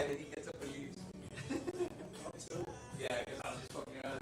then he gets up and leaves. Yeah, because I was just fucking around.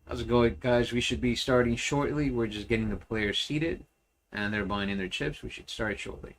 How's it going, guys? We should be starting shortly. We're just getting the players seated, and they're buying in their chips. We should start shortly.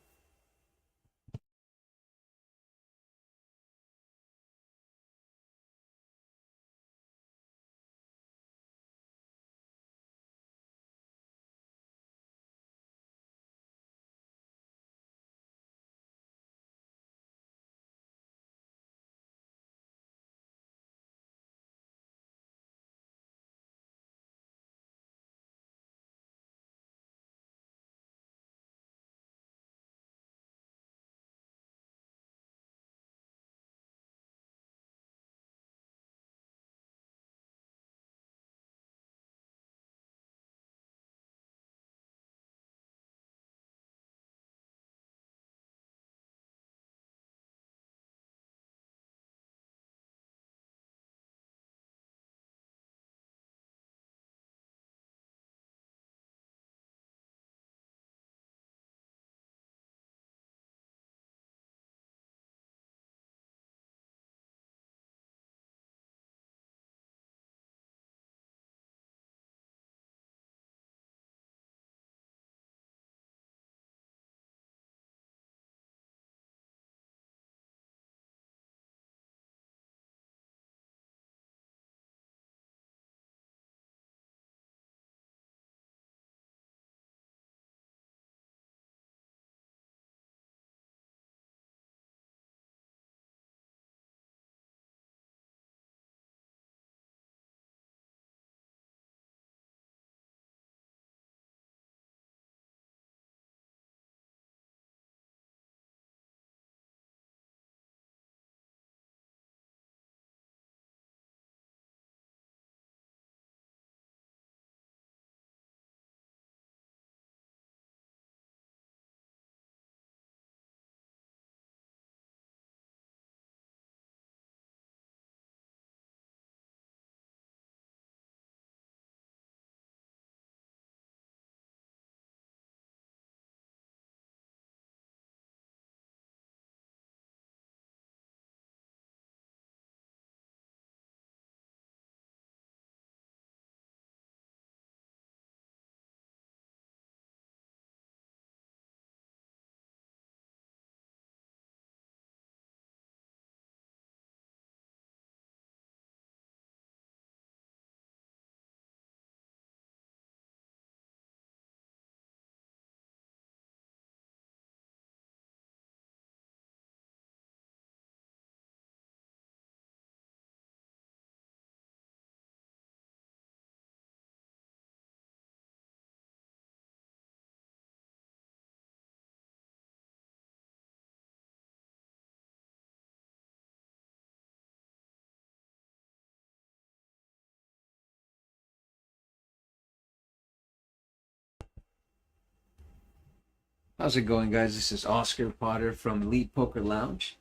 How's it going, guys? This is Oscar Potter from Elite Poker Lounge.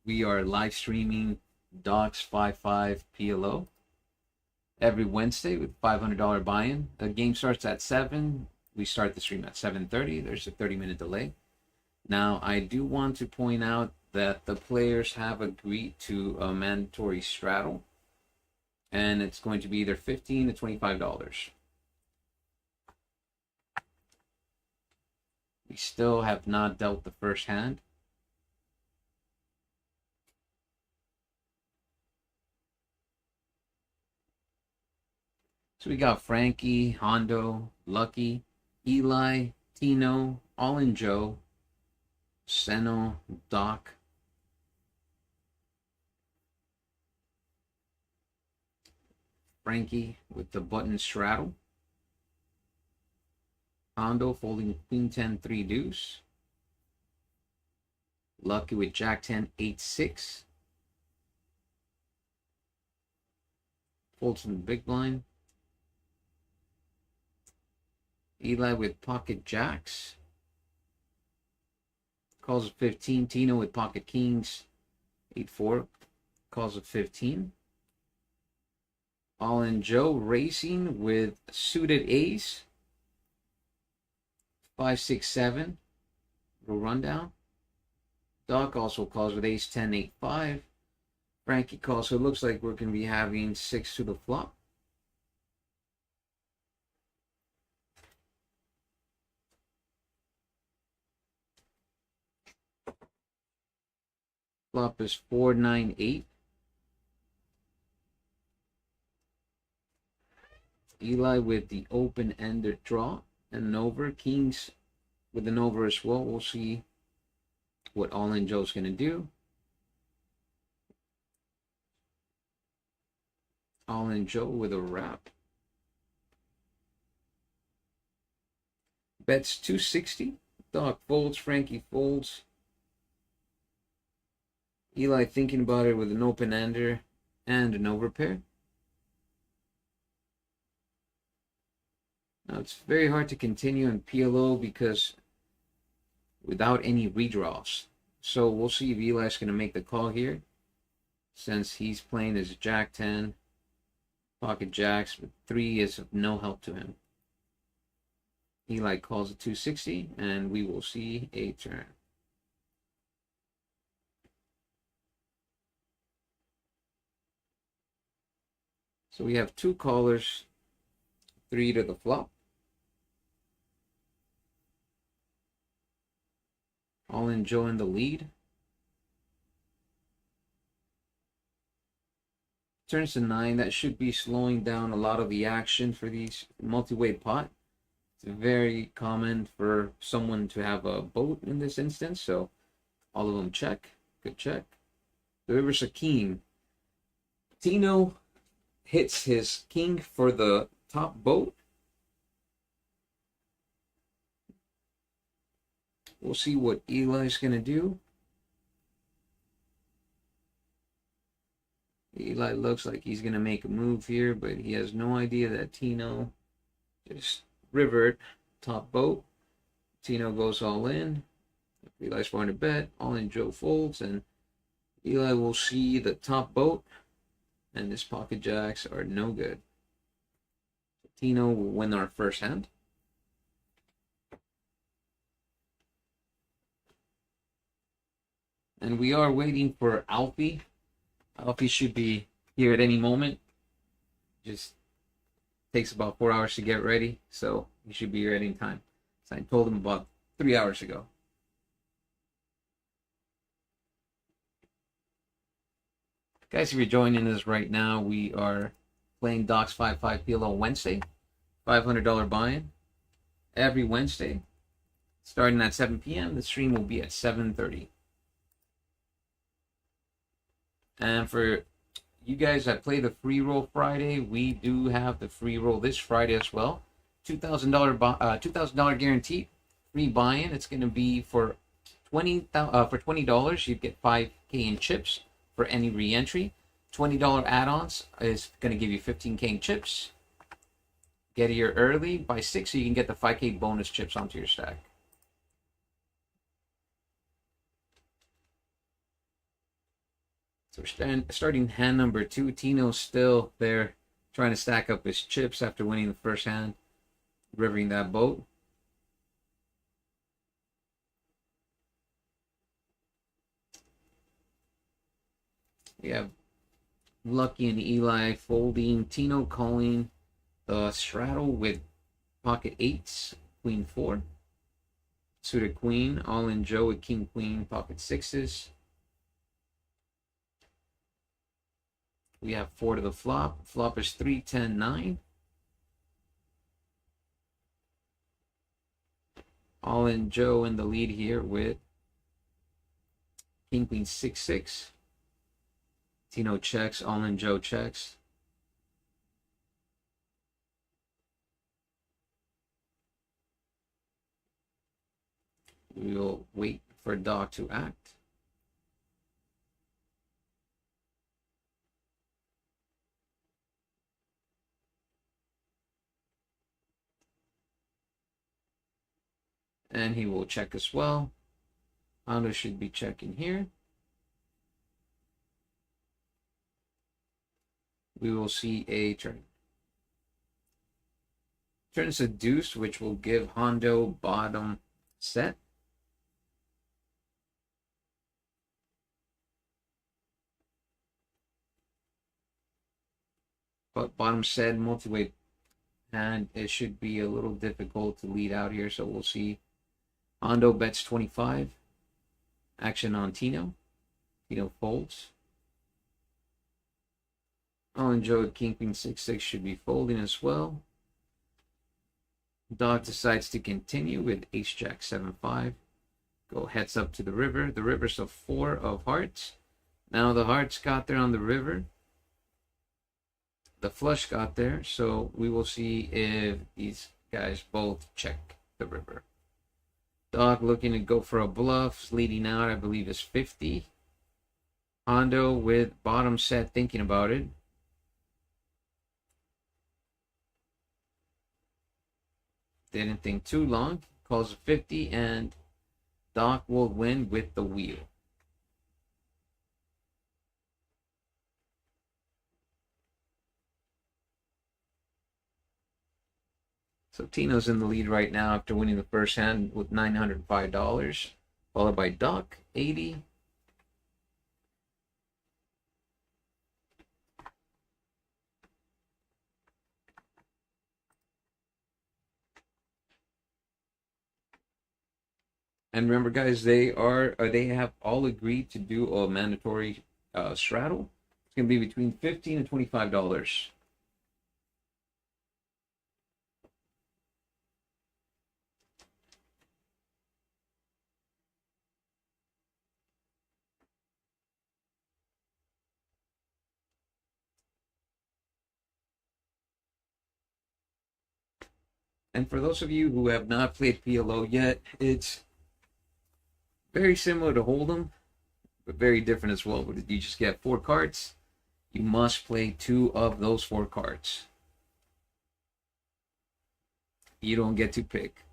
We are live streaming Docs 55 PLO every Wednesday with $500 buy-in. The game starts at 7. We start the stream at 7:30. There's a 30-minute delay. Now, I do want to point out that the players have agreed to a mandatory straddle, and it's going to be either $15 to $25. We still have not dealt the first hand. So we got Frankie, Hondo, Lucky, Eli, Tino, All in Joe, Seno, Doc, Frankie with the button straddle, Hondo folding Queen 10 3 deuce, Lucky with Jack 10 8 6, folds from the big blind, Eli with pocket jacks, calls it 15, Tino with pocket kings 8-4, calls it 15. All in Joe racing with suited ace 5-6-7. Little rundown. Doc also calls with ace 10 8-5. Frankie calls, so it looks like we're going to be having 6 to the flop. Flop is 498. Eli with the open-ended draw and an over. Kings with an over as well. We'll see what All-In Joe's going to do. All-In Joe with a wrap. Bets 260. Doc folds. Frankie folds. Eli thinking about it with an open-ender and an overpair. Now it's very hard to continue in PLO because without any redraws. So we'll see if Eli's going to make the call here, since he's playing as Jack 10, pocket jacks, but 3 is of no help to him. Eli calls a 260, and we will see a turn. So we have 2 callers, 3 to the flop. All-In Joe in the lead. Turns to 9. That should be slowing down a lot of the action for these multi-way pot. It's very common for someone to have a boat in this instance, so all of them check. Good check. The river's a king. Tino hits his king for the top boat. We'll see what Eli's going to do. Eli looks like he's going to make a move here, but he has no idea that Tino just rivered top boat. Tino goes all in. Eli's trying to bet. All-In Joe folds, and Eli will see the top boat, and his pocket jacks are no good. Tino will win our first hand. And we are waiting for Alfie. Alfie should be here at any moment. Just takes about 4 hours to get ready, so he should be here at any time. So I told him about 3 hours ago. Guys, if you're joining us right now, we are playing Docs 5-5 PLO Wednesday. $500 buy-in every Wednesday. Starting at 7 p.m. The stream will be at 7:30. And for you guys that play the free roll Friday, we do have the free roll this Friday as well. $2,000 guaranteed free buy-in. It's going to be for $20. You get 5K in chips for any re-entry. $20 add-ons is going to give you 15K in chips. Get here early by 6 so you can get the 5K bonus chips onto your stack. So we're starting hand number 2. Tino's still there trying to stack up his chips after winning the first hand, rivering that boat. We have Lucky and Eli folding. Tino calling the straddle with pocket 8s, queen 4. Suited queen. All-In Joe with king queen, pocket 6s. We have 4 to the flop. Flop is 3, 10, 9. All-In Joe in the lead here with king queen 6, 6. Tino checks. All-In Joe checks. We will wait for Doc to act. And he will check as well. Hondo should be checking here. We will see a turn. Turn is a deuce, which will give Hondo bottom set. But bottom set, multi-way hand, it should be a little difficult to lead out here, so we'll see. Hondo bets 25. Action on Tino. Tino folds. I'll enjoy King Queen 6-6 should be folding as well. Dog decides to continue with Ace Jack 7-5. Go heads up to the river. The river's a 4 of hearts. Now the hearts got there on the river. The flush got there. So we will see if these guys both check the river. Dog looking to go for a bluff. Leading out, I believe, is 50. Hondo with bottom set thinking about it. Didn't think too long. Calls a 50 and Doc will win with the wheel. So Tino's in the lead right now after winning the first hand with $905, followed by Doc, 80. And remember, guys, they have all agreed to do a mandatory straddle. It's gonna be between $15 and $25. And for those of you who have not played PLO yet, it's very similar to Hold'em, but very different as well. But you just get 4 cards. You must play 2 of those 4 cards. You don't get to pick.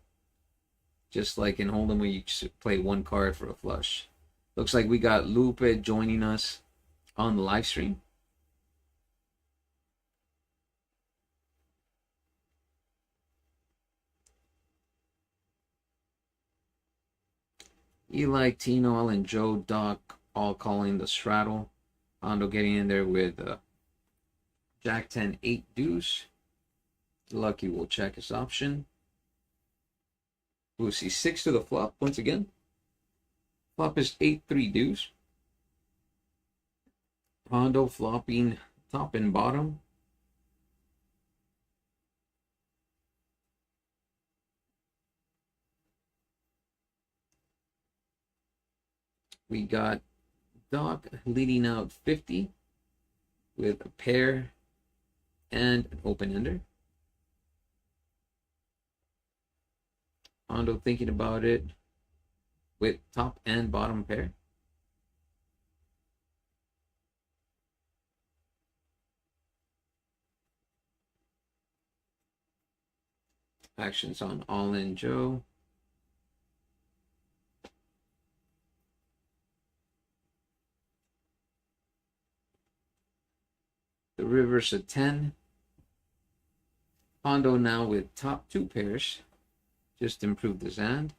Just like in Hold'em where you just play 1 card for a flush. Looks like we got Lupe joining us on the live stream. Eli, Tino, and Joe, Doc all calling the straddle. Hondo getting in there with Jack 10, 8 deuce. Lucky will check his option. We'll see 6 to the flop once again. Flop is 8-3 deuce. Hondo flopping top and bottom. We got Doc leading out 50 with a pair and an open ender. Hondo thinking about it with top and bottom pair. Actions on All In Joe. The river's a 10. Hondo now with top 2 pairs. Just improved his hand.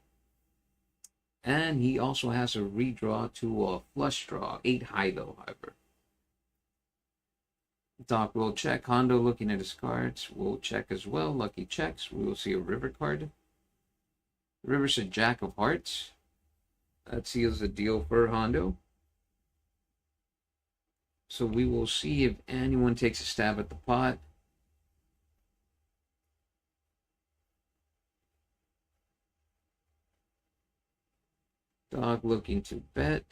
And he also has a redraw to a flush draw. 8 high though, however. Doc will check. Hondo looking at his cards. Will check as well. Lucky checks. We will see a river card. The river's a jack of hearts. That seals the deal for Hondo. So we will see if anyone takes a stab at the pot. Dog looking to bet.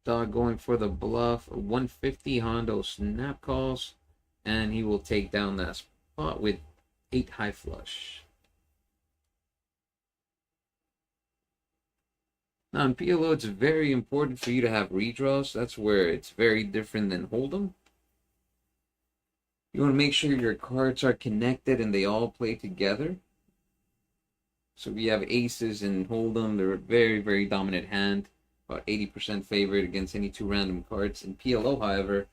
Dog going for the bluff. 150 Hondo snap calls. And he will take down that spot with 8 high flush. Now in PLO, it's very important for you to have redraws. That's where it's very different than Hold'em. You want to make sure your cards are connected and they all play together. So if you have aces in Hold'em, they're a very, very dominant hand. About 80% favored against any 2 random cards. In PLO, however,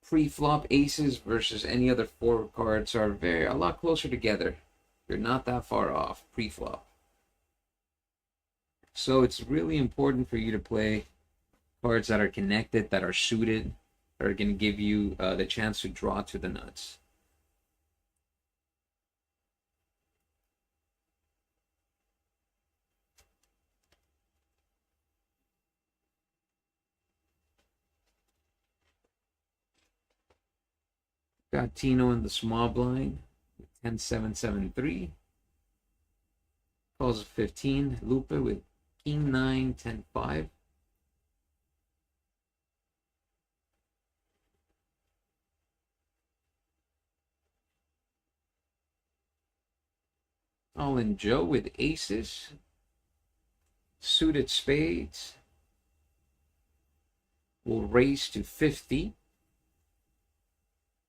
pre-flop aces versus any other 4 cards are a lot closer together. You're not that far off pre-flop. So it's really important for you to play cards that are connected, that are suited, that are going to give you the chance to draw to the nuts. Got Tino in the small blind. 10-7-7-3. Calls a 15. Lupe with King 9, 10-5. All in Joe with aces. Suited spades. Will raise to 50.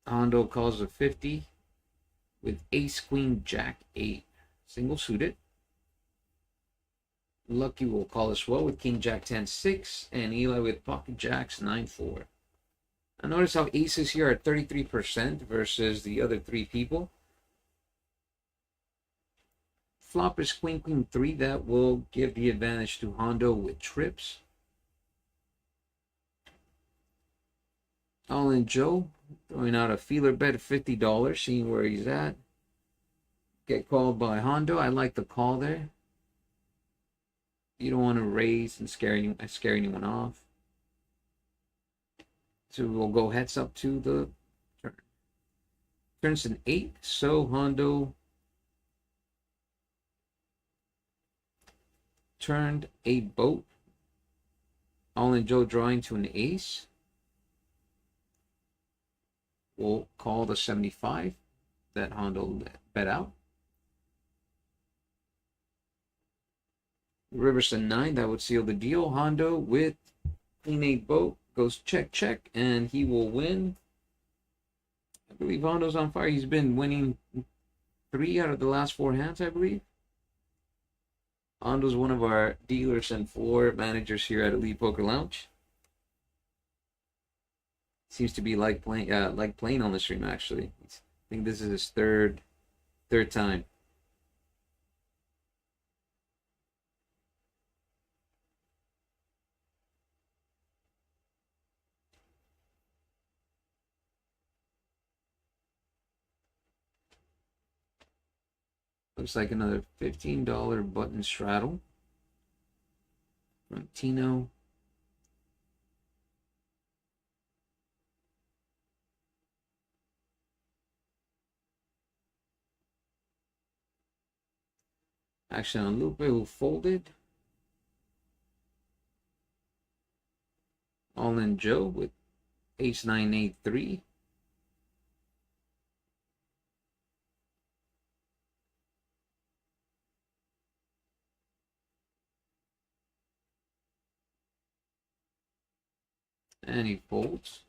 Hondo calls a 50 with ace, queen, jack, 8. Single suited. Lucky will call as well with king, jack, 10-6. And Eli with pocket jacks, 9-4. Now notice how aces here are 33% versus the other 3 people. Flop is queen, queen, 3. That will give the advantage to Hondo with trips. All in Joe, throwing out a feeler bet of $50, seeing where he's at. Get called by Hondo. I like the call there. You don't want to raise and scare anyone off. So we'll go heads up to the turn. Turns an 8, so Hondo turned a boat. All in Joe drawing to an ace. We'll call the 75 that Hondo bet out. Rivers a 9, that would seal the deal. Hondo with queen 8 boat goes check, check, and he will win. I believe Hondo's on fire. He's been winning 3 out of the last 4 hands, I believe. Hondo's one of our dealers and floor managers here at Elite Poker Lounge. Seems to be like playing on the stream, actually. I think this is his third time. Looks like another $15 button straddle from Tino. Action on Lupe, who folded. All in Joe with ace 9, 8, 3. And he folds.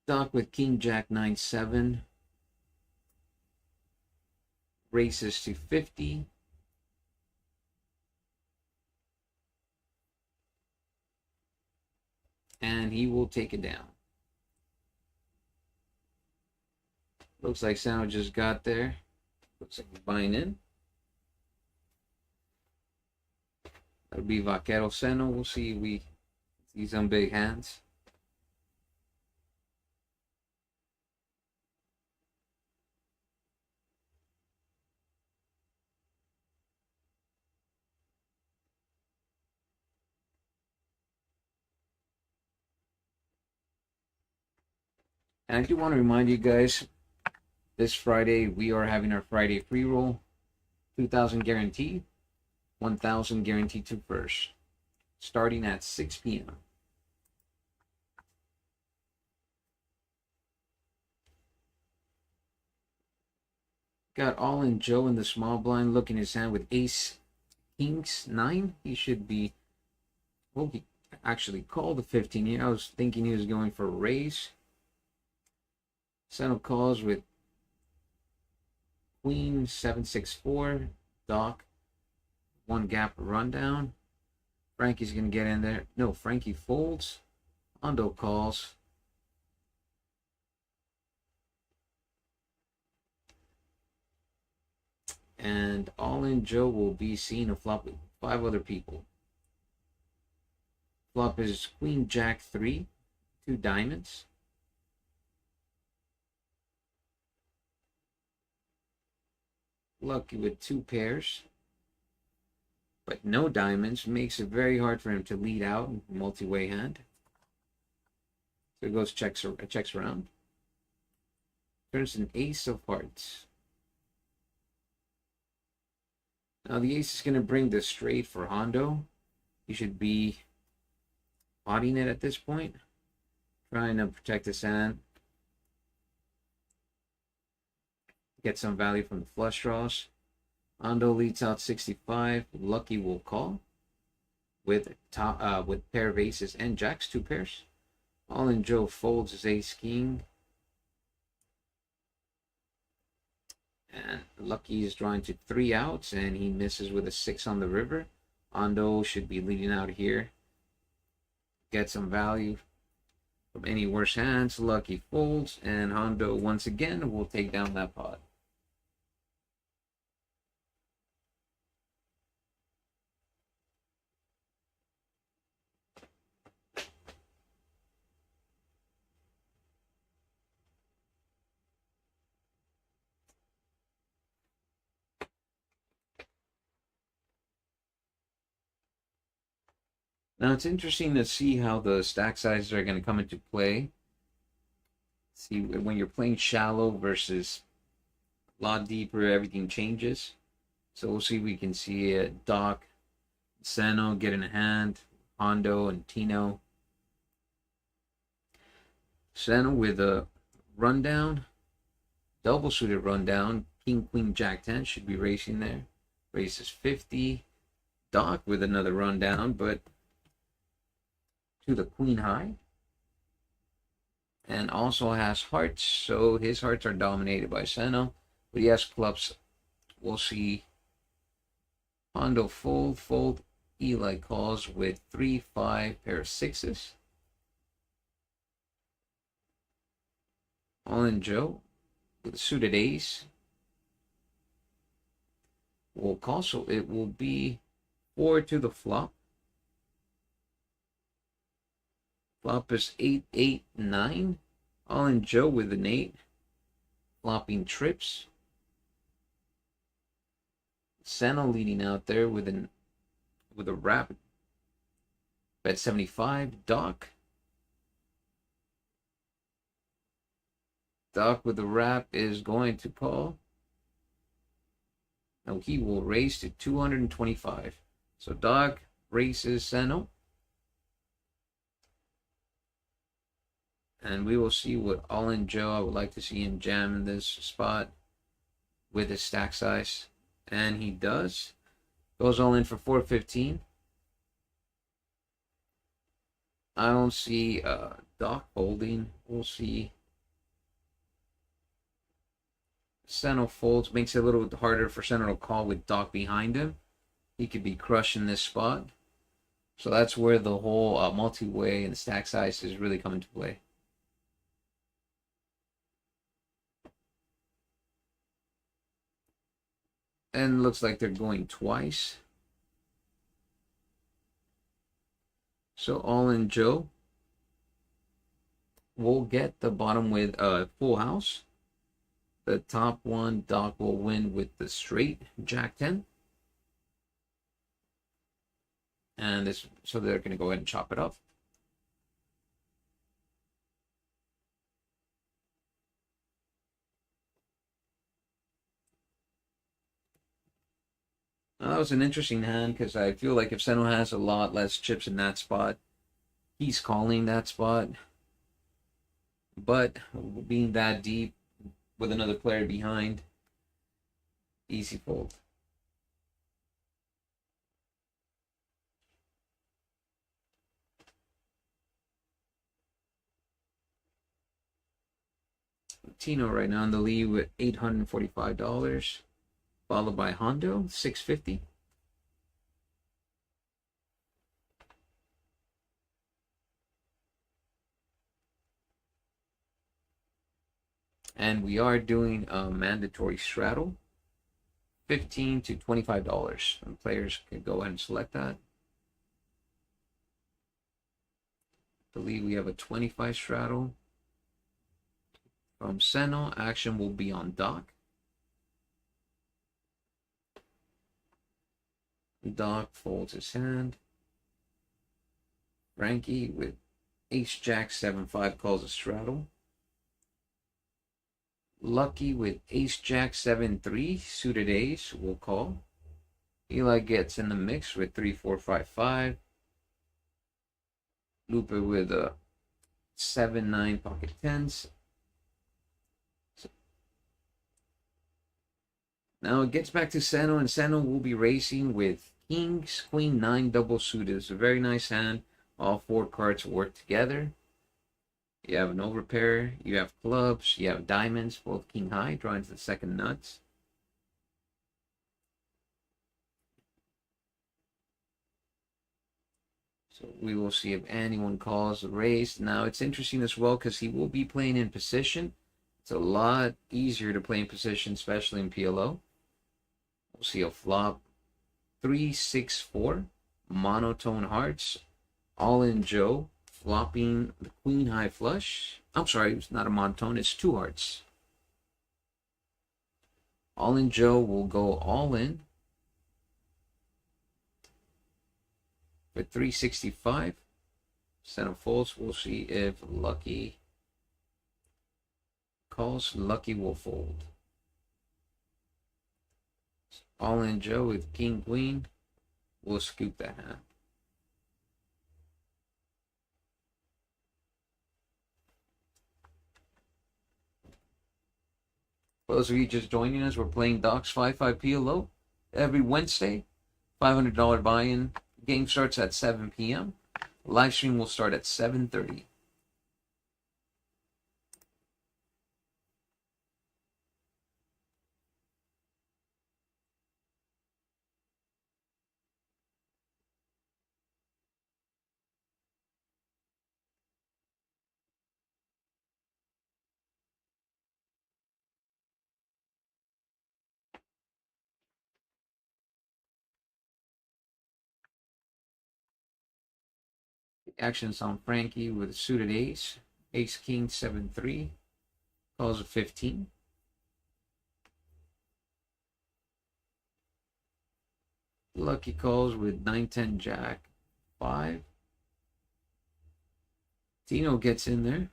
Doc with king, jack, 9, 7. Races to 50. And he will take it down. Looks like Sandwich just got there. Looks like he's buying in. That'll be Vaquero Seno. We'll see if we see some big hands. And I do want to remind you guys, this Friday we are having our Friday free roll. 2,000 guaranteed, 1,000 guaranteed to first, starting at 6 p.m. Got all in Joe in the small blind, looking his hand with ace, kings, 9. He should be, well, he actually called the 15 here. I was thinking he was going for a raise. Seno calls with queen, 7-6-4. Doc, 1 gap rundown. Frankie's gonna get in there. No, Frankie folds. Hondo calls. And all in Joe will be seeing a flop with 5 other people. Flop is queen, jack, 3. 2 diamonds. Lucky with 2 pairs. But no diamonds makes it very hard for him to lead out in multi-way hand. So it goes checks around. Turns an ace of hearts. Now the ace is going to bring the straight for Hondo. He should be potting it at this point, trying to protect his hand. Get some value from the flush draws. Hondo leads out 65. Lucky will call with pair of aces and jacks, 2 pairs. All in Joe folds his ace king. And Lucky is drawing to 3 outs, and he misses with a 6 on the river. Hondo should be leading out here. Get some value from any worse hands. Lucky folds, and Hondo once again will take down that pot. Now it's interesting to see how the stack sizes are going to come into play. See, when you're playing shallow versus a lot deeper, everything changes. So we'll see if we can see Doc, Seno get in a hand, Hondo and Tino. Seno with a rundown, double suited rundown, King, Queen, Jack 10 should be racing there. Races 50. Doc with another rundown, but to the Queen high. And also has hearts, so his hearts are dominated by Seno. But he has clubs. We'll see Hondo fold. Eli calls with 3-5 pair of 6s. All in Joe with a suited ace. Will call, so it will be 4 to the flop. Flop is 8-8-9. All in Joe with an 8. Flopping trips. Seno leading out there with a wrap. Bet 75. Doc. Doc with the wrap is going to call. Now he will raise to 225. So Doc races Seno. And we will see what All in Joe. I would like to see him jam in this spot with his stack size. And he does. Goes all in for 415. I don't see Doc folding. We'll see. Seno folds. Makes it a little bit harder for Seno to call with Doc behind him. He could be crushing this spot. So that's where the whole multi-way and stack size is really coming to play. And looks like they're going twice. So All in Joe will get the bottom with a full house. The top one, Doc will win with the straight Jack 10. And this, so they're going to go ahead and chop it up. Now, that was an interesting hand because I feel like if Seno has a lot less chips in that spot, he's calling that spot. But being that deep with another player behind, easy fold. Tino right now in the lead with $845. Followed by Hondo, $650. And we are doing a mandatory straddle, $15 to $25. And players can go ahead and select that. I believe we have a 25 straddle. From Seno, action will be on Doc. Doc folds his hand. Frankie with Ace Jack 7-5 calls a straddle. Lucky with Ace Jack 7-3 suited ace will call. Eli gets in the mix with 3-4-5-5. Lupe with a 7-9 pocket tens. Now it gets back to Seno, and Seno will be racing with Kings, Queen 9 double suited. It's a very nice hand. All 4 cards work together. You have an overpair, you have clubs, you have diamonds, both king high, drawing to the second nuts. So we will see if anyone calls the raise. Now it's interesting as well because he will be playing in position. It's a lot easier to play in position, especially in PLO. We'll see a flop 3-6-4, monotone hearts, all in Joe, flopping the queen high flush. I'm sorry, it's not a monotone, it's 2 hearts. All in Joe will go all in for 365. Center folds. We'll see if Lucky calls. Lucky will fold. All in Joe with King Queen. We'll scoop that hand. For those of you just joining us, we're playing Docs 5-5 PLO every Wednesday. $500 buy-in. Game starts at 7 p.m. Live stream will start at 7:30. Actions on Frankie with a suited ace. Ace King 7-3. Calls a 15. Lucky calls with 9-10 Jack 5. Tino gets in there.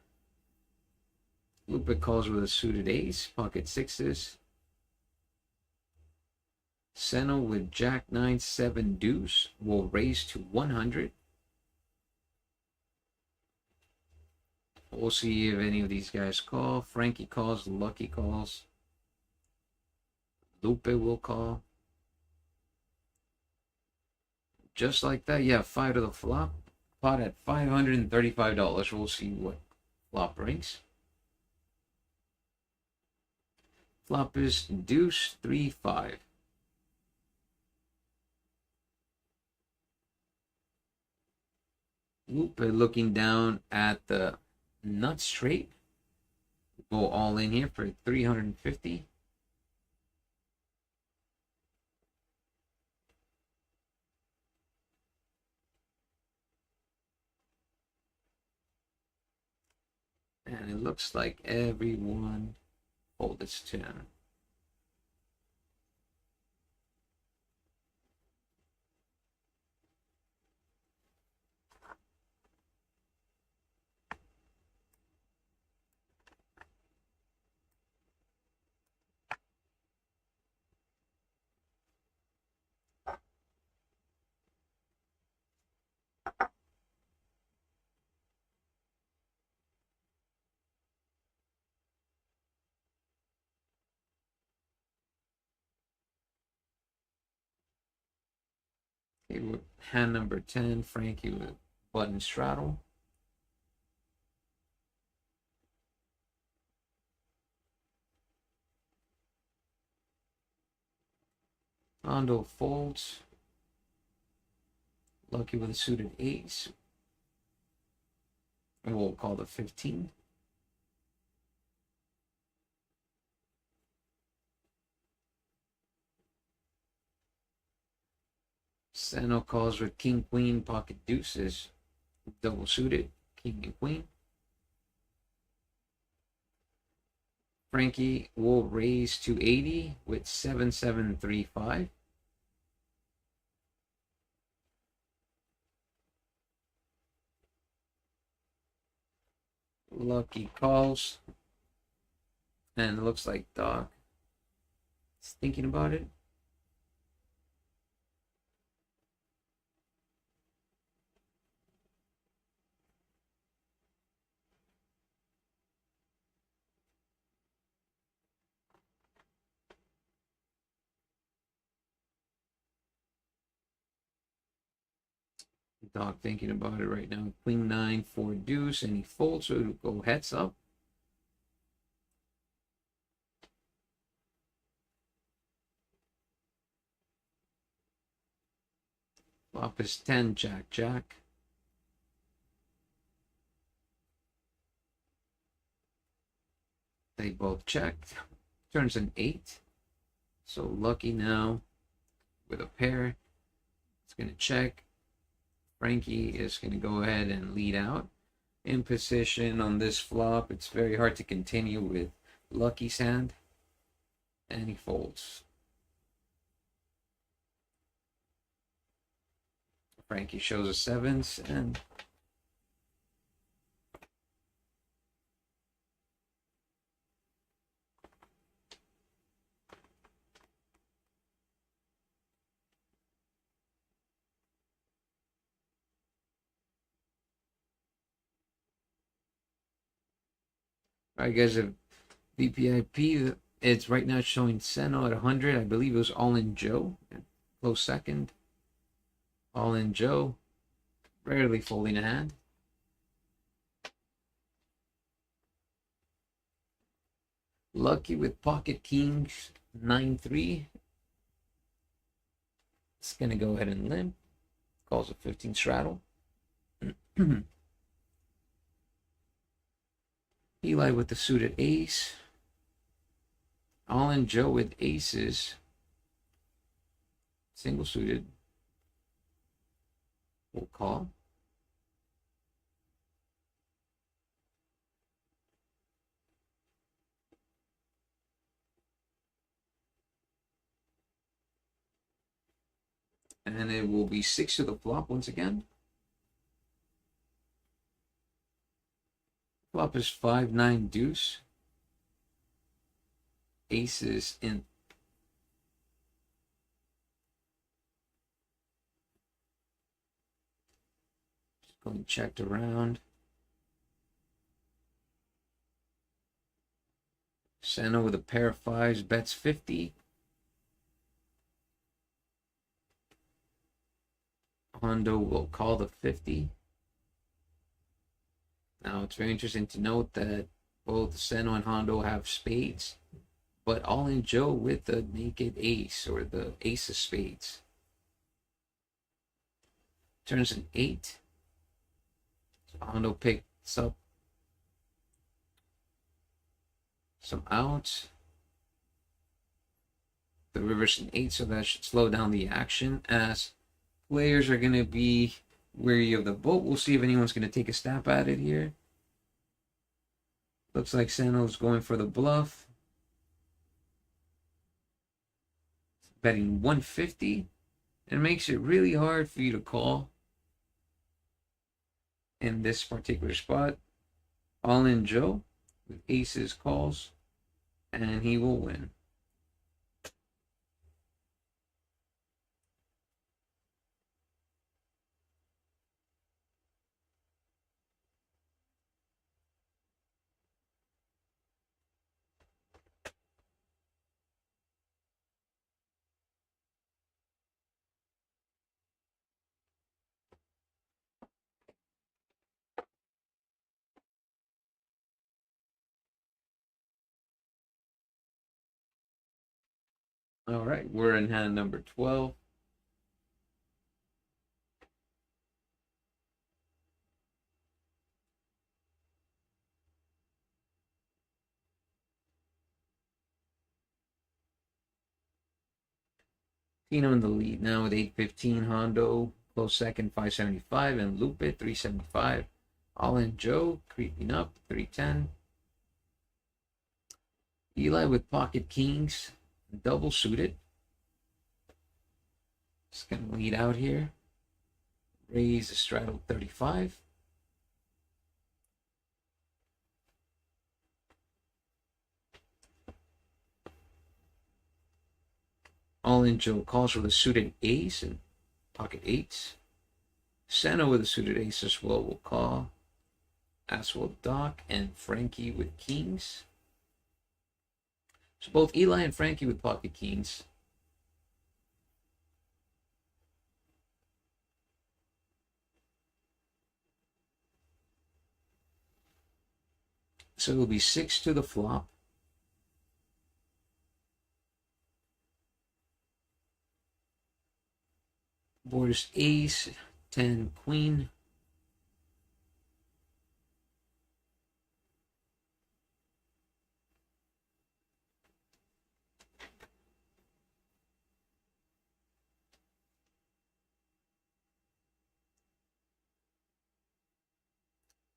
Lupe calls with a suited ace. Pocket sixes. Seno with Jack 9-7 deuce will raise to 100. We'll see if any of these guys call. Frankie calls. Lucky calls. Lupe will call. Just like that. Yeah, 5 to the flop. Pot at $535. We'll see what flop brings. Flop is deuce 3-5. Lupe looking down at the nut straight. Go all in here for 350. And it looks like everyone folded its turn. Okay, with hand number 10, Frankie with button straddle. Rondo folds. Lucky with a suited ace. And we'll call the 15. Seno calls with king, queen, pocket deuces. Double suited, king and queen. Frankie will raise to 80 with 7-7-3-5. Lucky calls. And it looks like Doc is thinking about it. Doc thinking about it right now. Queen 9, 4 deuce, and he folds, so it'll go heads up. Flop is 10, Jack, Jack. They both checked. Turns an 8. So Lucky now with a pair. It's going to check. Frankie is going to go ahead and lead out. In position on this flop, it's very hard to continue with Lucky's hand. And he folds. Frankie shows a 7s and I guess if VPIP, it's right now showing Seno at 100. I believe it was All In Joe, close second. All In Joe, rarely folding a hand. Lucky with pocket kings, 9-3. It's going to go ahead and limp. Calls a 15 straddle. Eli with the suited ace. All In Joe with aces. Single suited. We'll call. And it will be 6 to the flop once again. Flop is 5-9 deuce. Aces in. Just going checked around. Seno with a pair of 5s bets 50. Hondo will call the 50. Now it's very interesting to note that both Seno and Hondo have spades, but All In Joe with the naked ace or the ace of spades. Turns an 8. So Hondo picks up some outs. The river's an 8, so that should slow down the action as players are going to be wary of the boat. We'll see if anyone's going to take a stab at it here. Looks like Sano's going for the bluff. Betting 150. It makes it really hard for you to call in this particular spot. All In Joe with aces calls, and he will win. All right, we're in hand number 12. Tino in the lead now with 815. Hondo close second, 575, and Lupe 375. All In Joe creeping up, 310. Eli with pocket kings, double suited. Just gonna lead out here. Raise the straddle 35. All in Joe calls with a suited ace and pocket eights. Santa with a suited ace as well will call. As will Doc and Frankie with kings. So both Eli and Frankie with pocket kings. So it'll be 6 to the flop. Board is ace, 10, queen.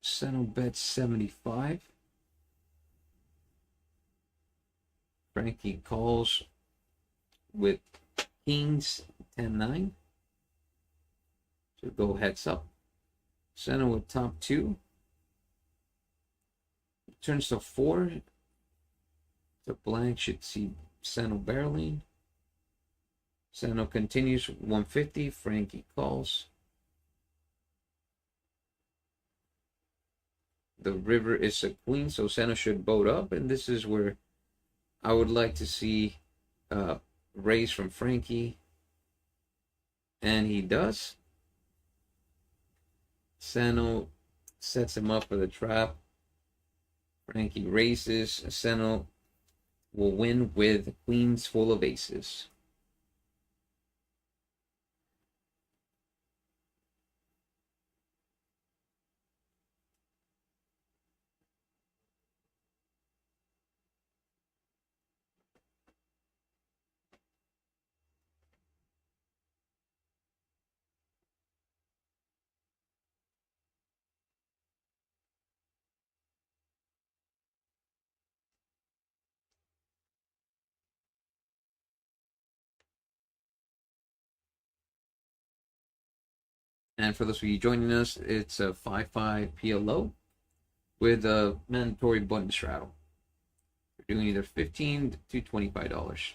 Seno bets 75. Frankie calls with kings, 10-9. So go heads up. Seno with top 2. Turns to 4. The blank should see Seno barreling. Seno continues 150. Frankie calls. The river is a queen, so Seno should boat up, and this is where I would like to see raise from Frankie, and he does. Seno sets him up for the trap. Frankie raises. Seno will win with queens full of aces. And for those of you joining us, it's a 5-5 PLO with a mandatory button straddle. We're doing either $15 to $25.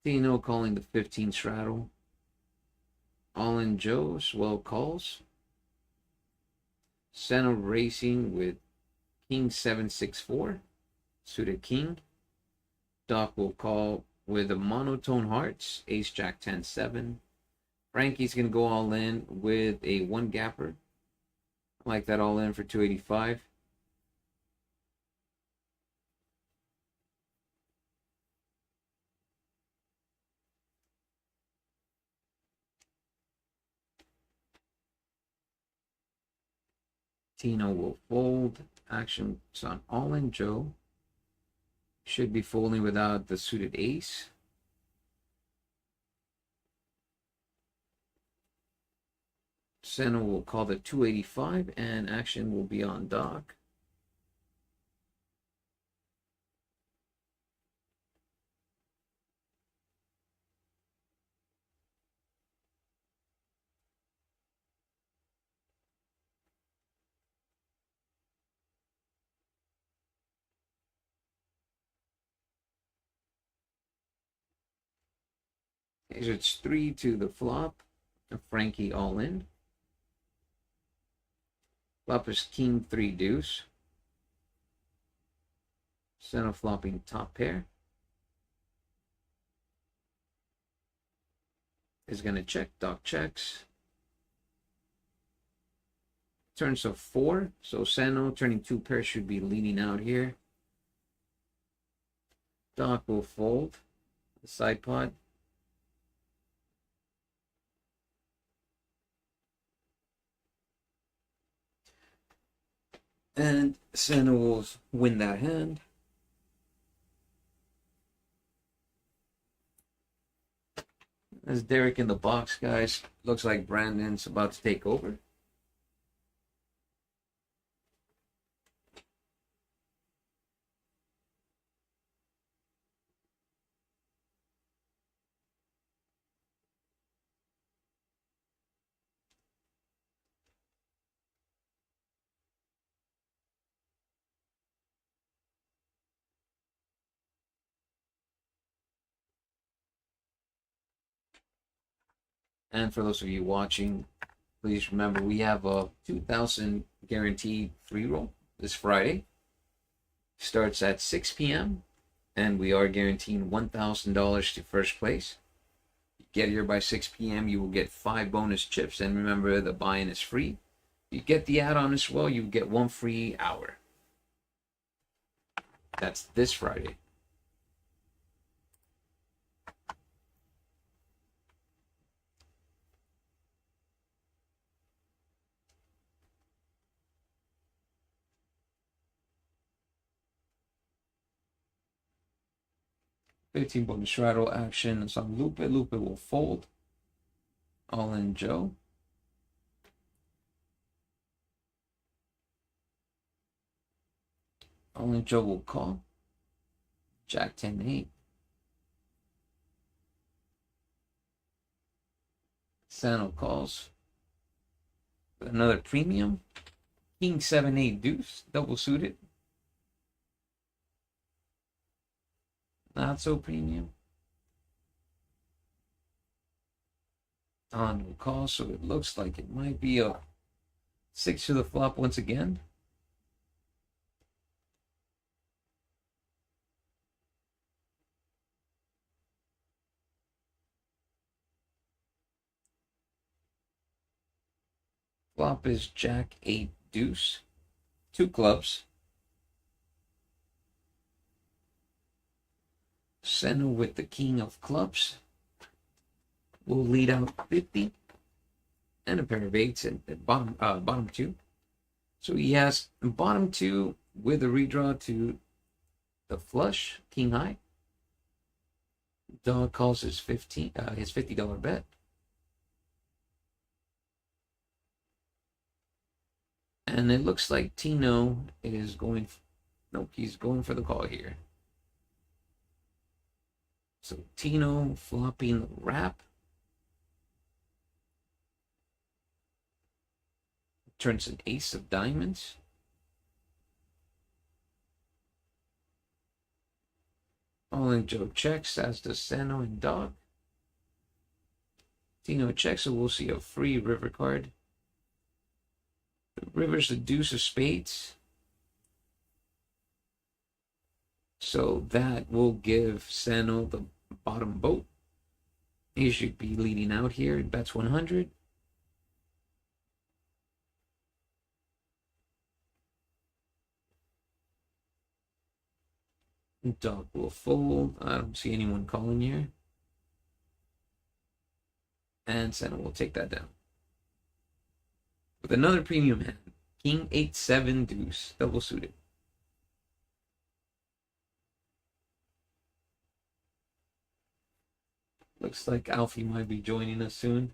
Tino calling the 15 straddle. All in Joe, swell calls. Seno racing with king 7-6-4. Suited king. Doc will call with a monotone hearts. Ace Jack 10-7. Frankie's gonna go all in with a one gapper. I like that all in for 285. Tino will fold. Action's on all in Joe. Should be folding without the suited ace. Seno will call the 285 and action will be on Doc. It's 3 to the flop. Frankie all in. Flop is king 3 deuce. Seno flopping top pair. Is going to check. Doc checks. Turns to 4. So Seno turning 2 pairs should be leading out here. Doc will fold the side pot. And Seno will win that hand. There's Derek in the box, guys. Looks like Brandon's about to take over. And for those of you watching, please remember we have a 2,000 guaranteed free roll this Friday. Starts at 6 p.m. and we are guaranteeing $1,000 to first place. Get here by 6 p.m. you will get 5 bonus chips, and remember the buy-in is free. You get the add-on as well, you get 1 free hour. That's this Friday. $15 bonus rattle action is on Lupe. Lupe will fold. All in Joe. All in Joe will call. Jack 10-8. Sano calls. Another premium. King 7-8 deuce. Double suited. Not so premium. On will call, so it looks like it might be a 6 to the flop once again. Flop is Jack 8 deuce. 2 clubs. Center with the king of clubs. We'll lead out 50 and a pair of 8s at bottom 2. So he has bottom 2 with a redraw to the flush, king high. Dog calls his $50 bet. And it looks like Tino is going, nope, he's going for the call here. So Tino flopping the wrap. Turns an ace of diamonds. All in Joe checks, as does Sano and Dog. Tino checks, so we'll see a free river card. The river's the deuce of spades. So that will give Sano the bottom boat. He should be leading out here. Bets 100. Dog will fold. I don't see anyone calling here. And Sano will take that down. With another premium hand. King 8-7 deuce. Double suited. Looks like Alfie might be joining us soon.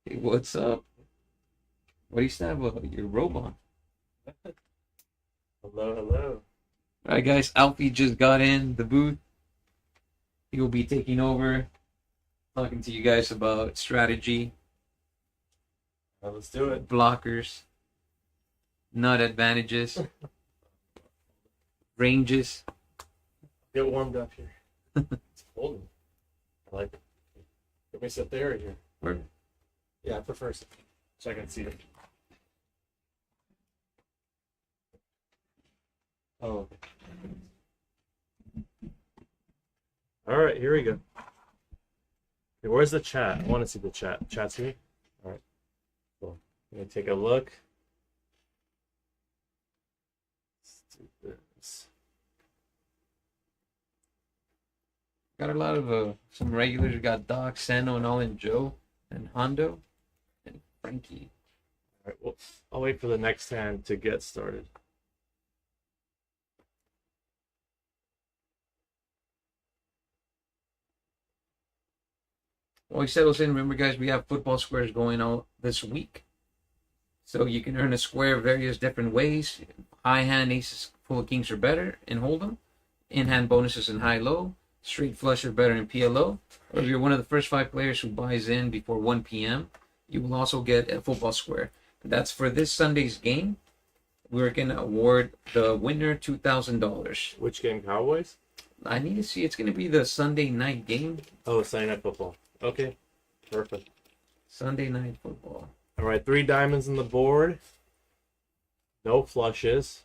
Hey, what's up? What do you say about your robot? Hello, hello. Alright guys, Alfie just got in the booth. He will be taking over, talking to you guys about strategy, Let's do it. blockers, nut advantages, ranges. Get warmed up here. It's cold. I like it. Can we sit there or here? Where? Yeah, I prefer sit so I can see it. Oh. All right, here we go. Okay, where's the chat? I want to see the chat. Chat's here? All right. Cool. I'm going to take a look. Let's do this. Got a lot of some regulars. We got Doc, Sano, and all in Joe, and Hondo, and Frankie. All right, well, I'll wait for the next hand to get started. Well, he settles in. Remember, guys, we have football squares going on this week. So you can earn a square various different ways. High hand aces full of kings or better in Hold'em. In hand bonuses in high-low. Straight flush or better in PLO. Or if you're one of the first 5 players who buys in before 1 p.m., you will also get a football square. That's for this Sunday's game. We're going to award the winner $2,000. Which game, Cowboys? I need to see. It's going to be the Sunday night game. Oh, Sunday Night Football. Okay, perfect. Sunday night football. All right, 3 diamonds on the board. No flushes.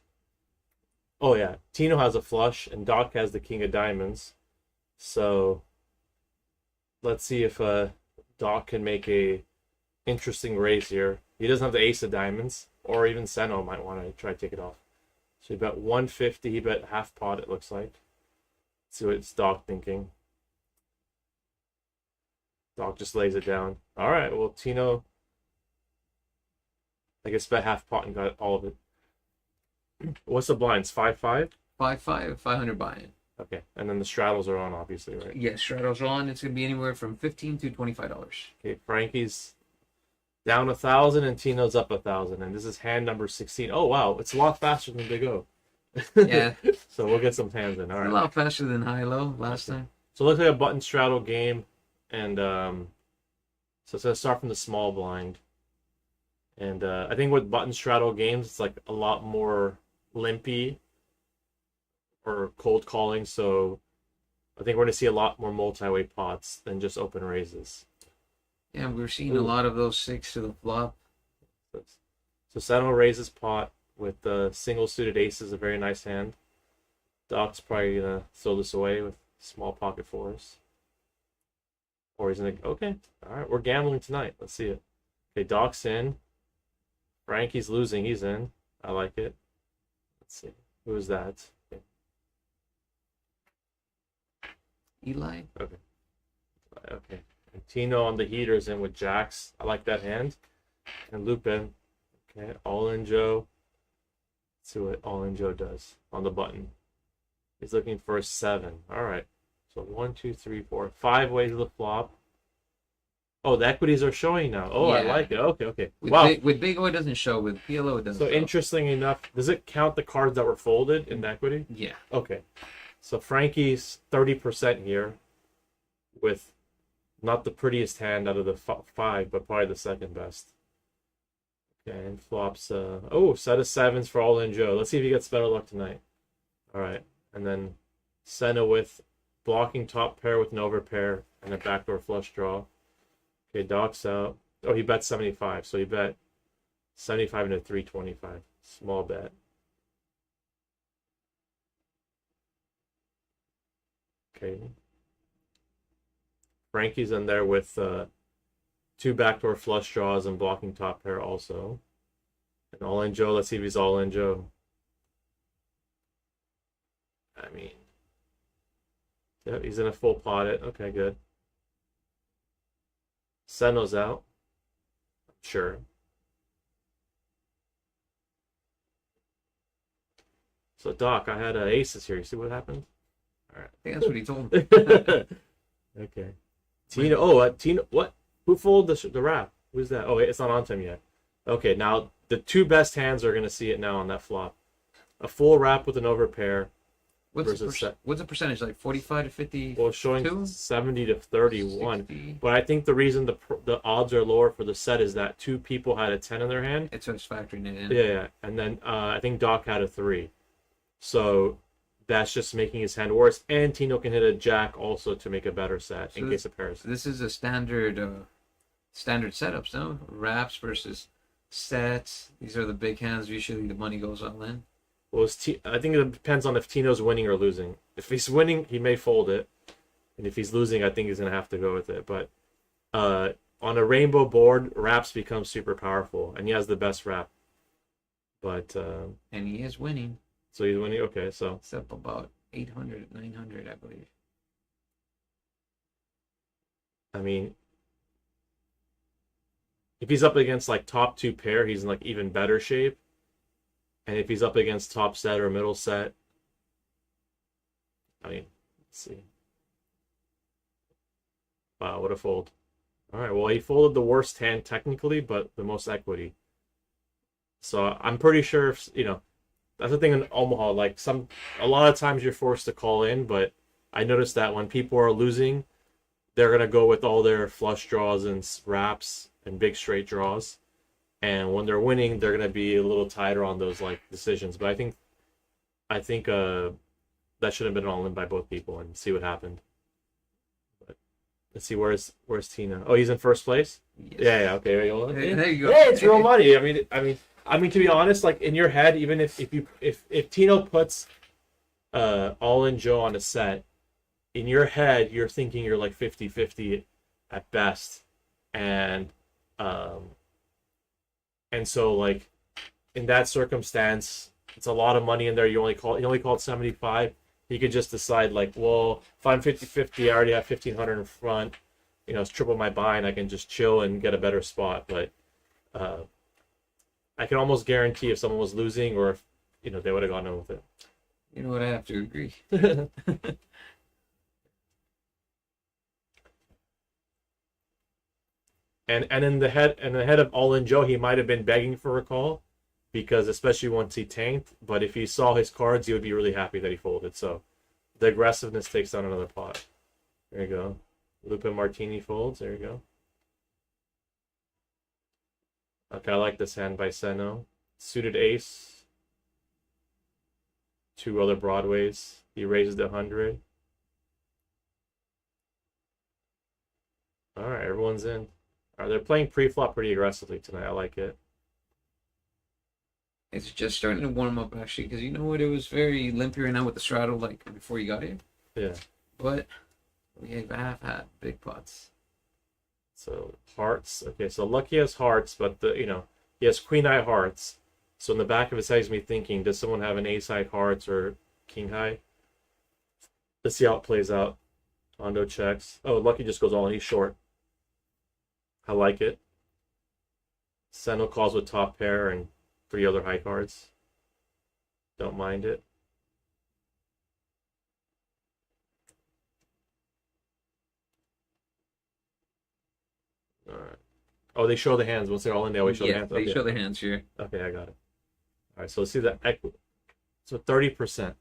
Oh yeah, Tino has a flush and Doc has the king of diamonds. So let's see if Doc can make a interesting raise here. He doesn't have the ace of diamonds, or even Seno might want to try to take it off. So he bet 150. He bet half pot. It looks like. Let's see what's Doc thinking. Doc just lays it down. All right. Well, Tino, I guess, bet half pot and got all of it. What's the blinds? 5-5? 5-5, 500 buy-in. Okay. And then the straddles are on, obviously, right? Yes, straddles are on. It's going to be anywhere from $15 to $25. Okay. Frankie's down 1,000 and Tino's up 1,000. And this is hand number 16. Oh, wow. It's a lot faster than Big O. Yeah. So we'll get some hands in. All A right. lot faster than high-low last time. So it looks like a button straddle game. And so it's going to start from the small blind. And I think with button straddle games, it's like a lot more limpy or cold calling. So I think we're going to see a lot more multi-way pots than just open raises. Yeah, we're seeing a lot of those 6 to the flop. So Seno raises pot with the single suited aces, a very nice hand. Doc's probably going to throw this away with small pocket 4s. Or he's going to, okay, all right, we're gambling tonight. Let's see it. Okay, Doc's in. Frankie's losing, he's in. I like it. Let's see. Who is that? Okay. Eli? Okay. Okay. And Tino on the heaters in with jacks. I like that hand. And Lupin. Okay. All in Joe. Let's see what All in Joe does on the button. He's looking for a 7. All right. So 1, 2, 3, 4, 5 ways to the flop. Oh, the equities are showing now. Oh, yeah. I like it. Okay, okay. Wow. With Big O, it doesn't show. With PLO, it doesn't show. So interesting enough, does it count the cards that were folded in the equity? Yeah. Okay. So Frankie's 30% here with not the prettiest hand out of the 5, but probably the second best. Okay, and flops, set of 7s for All in Joe. Let's see if he gets better luck tonight. All right. And then Senna with blocking top pair with an overpair and a backdoor flush draw. Okay, Doc's out. Oh, he bet 75. So he bet 75 into 325. Small bet. Okay. Frankie's in there with 2 backdoor flush draws and blocking top pair also. And All in Joe. Let's see if he's All in Joe. I mean, yeah, he's in a full pot. Okay, good. Seno's out. Sure. So Doc, I had aces here. You see what happened? All right. I think that's what he told me. Okay. Tino. Tino. What? Who folded the wrap? Who's that? Oh, it's not on to him yet. Okay. Now the 2 best hands are gonna see it now on that flop. A full wrap with an overpair. What's the percentage? Like 45 to 50? Well, showing 70 to 31. 60. But I think the reason the odds are lower for the set is that 2 people had a 10 in their hand. It's just factoring it in. Yeah. And then I think Doc had a 3. So that's just making his hand worse. And Tino can hit a jack also to make a better set in case of pairs. This is a standard setups, no? Wraps versus sets. These are the big hands. Usually the money goes all in. Well, I think it depends on if Tino's winning or losing. If he's winning, he may fold it. And if he's losing, I think he's going to have to go with it. But on a rainbow board, wraps become super powerful. And he has the best wrap. But and he is winning. So he's winning? Okay, so. It's up about 800, 900, I believe. I mean, if he's up against like top 2 pair, he's in like even better shape. And if he's up against top set or middle set, I mean, let's see. Wow, what a fold. All right, well, he folded the worst hand technically, but the most equity. So I'm pretty sure, if, that's the thing in Omaha. Like a lot of times you're forced to call in, but I noticed that when people are losing, they're going to go with all their flush draws and wraps and big straight draws. And when they're winning, they're gonna be a little tighter on those like decisions. But I think that should have been all in by both people and see what happened. But let's see, where's Tina? Oh, he's in first place. Yes. Yeah. Okay. There you go. Hey, it's real money. I mean, to be honest, like in your head, even if Tino puts all in Joe on a set, in your head you're thinking you're like 50-50 at best, and so like in that circumstance, it's a lot of money in there. He only called 75. He could just decide like, well, if I'm 50-50, I already have 1,500 in front. You know, it's triple my buy, and I can just chill and get a better spot. But I can almost guarantee if someone was losing, or if they would have gone in with it. You know what? I have to agree. And in the head of All In Joe, he might have been begging for a call, because especially once he tanked. But if he saw his cards, he would be really happy that he folded. So the aggressiveness takes down another pot. There you go. Lupa Martini folds. There you go. Okay, I like this hand by Seno. Suited ace. Two other Broadways. He raises the 100. All right, everyone's in. All right, they're playing pre-flop pretty aggressively tonight. I like it. It's just starting to warm up, actually, because you know what? It was very limpy right now with the straddle, like before you got here. Yeah. But we have had big pots. So hearts. Okay, so Lucky has hearts, but he has queen high hearts. So in the back of his head, he's me thinking, does someone have an ace high hearts or king high? Let's see how it plays out. Hondo checks. Oh, Lucky just goes all in. He's short. I like it. Seno calls with top pair and 3 other high cards. Don't mind it. All right. Oh, they show the hands. Once they're all in, they always show the hands. They show the hands here. Okay, I got it. All right, so let's see the equity. So 30%.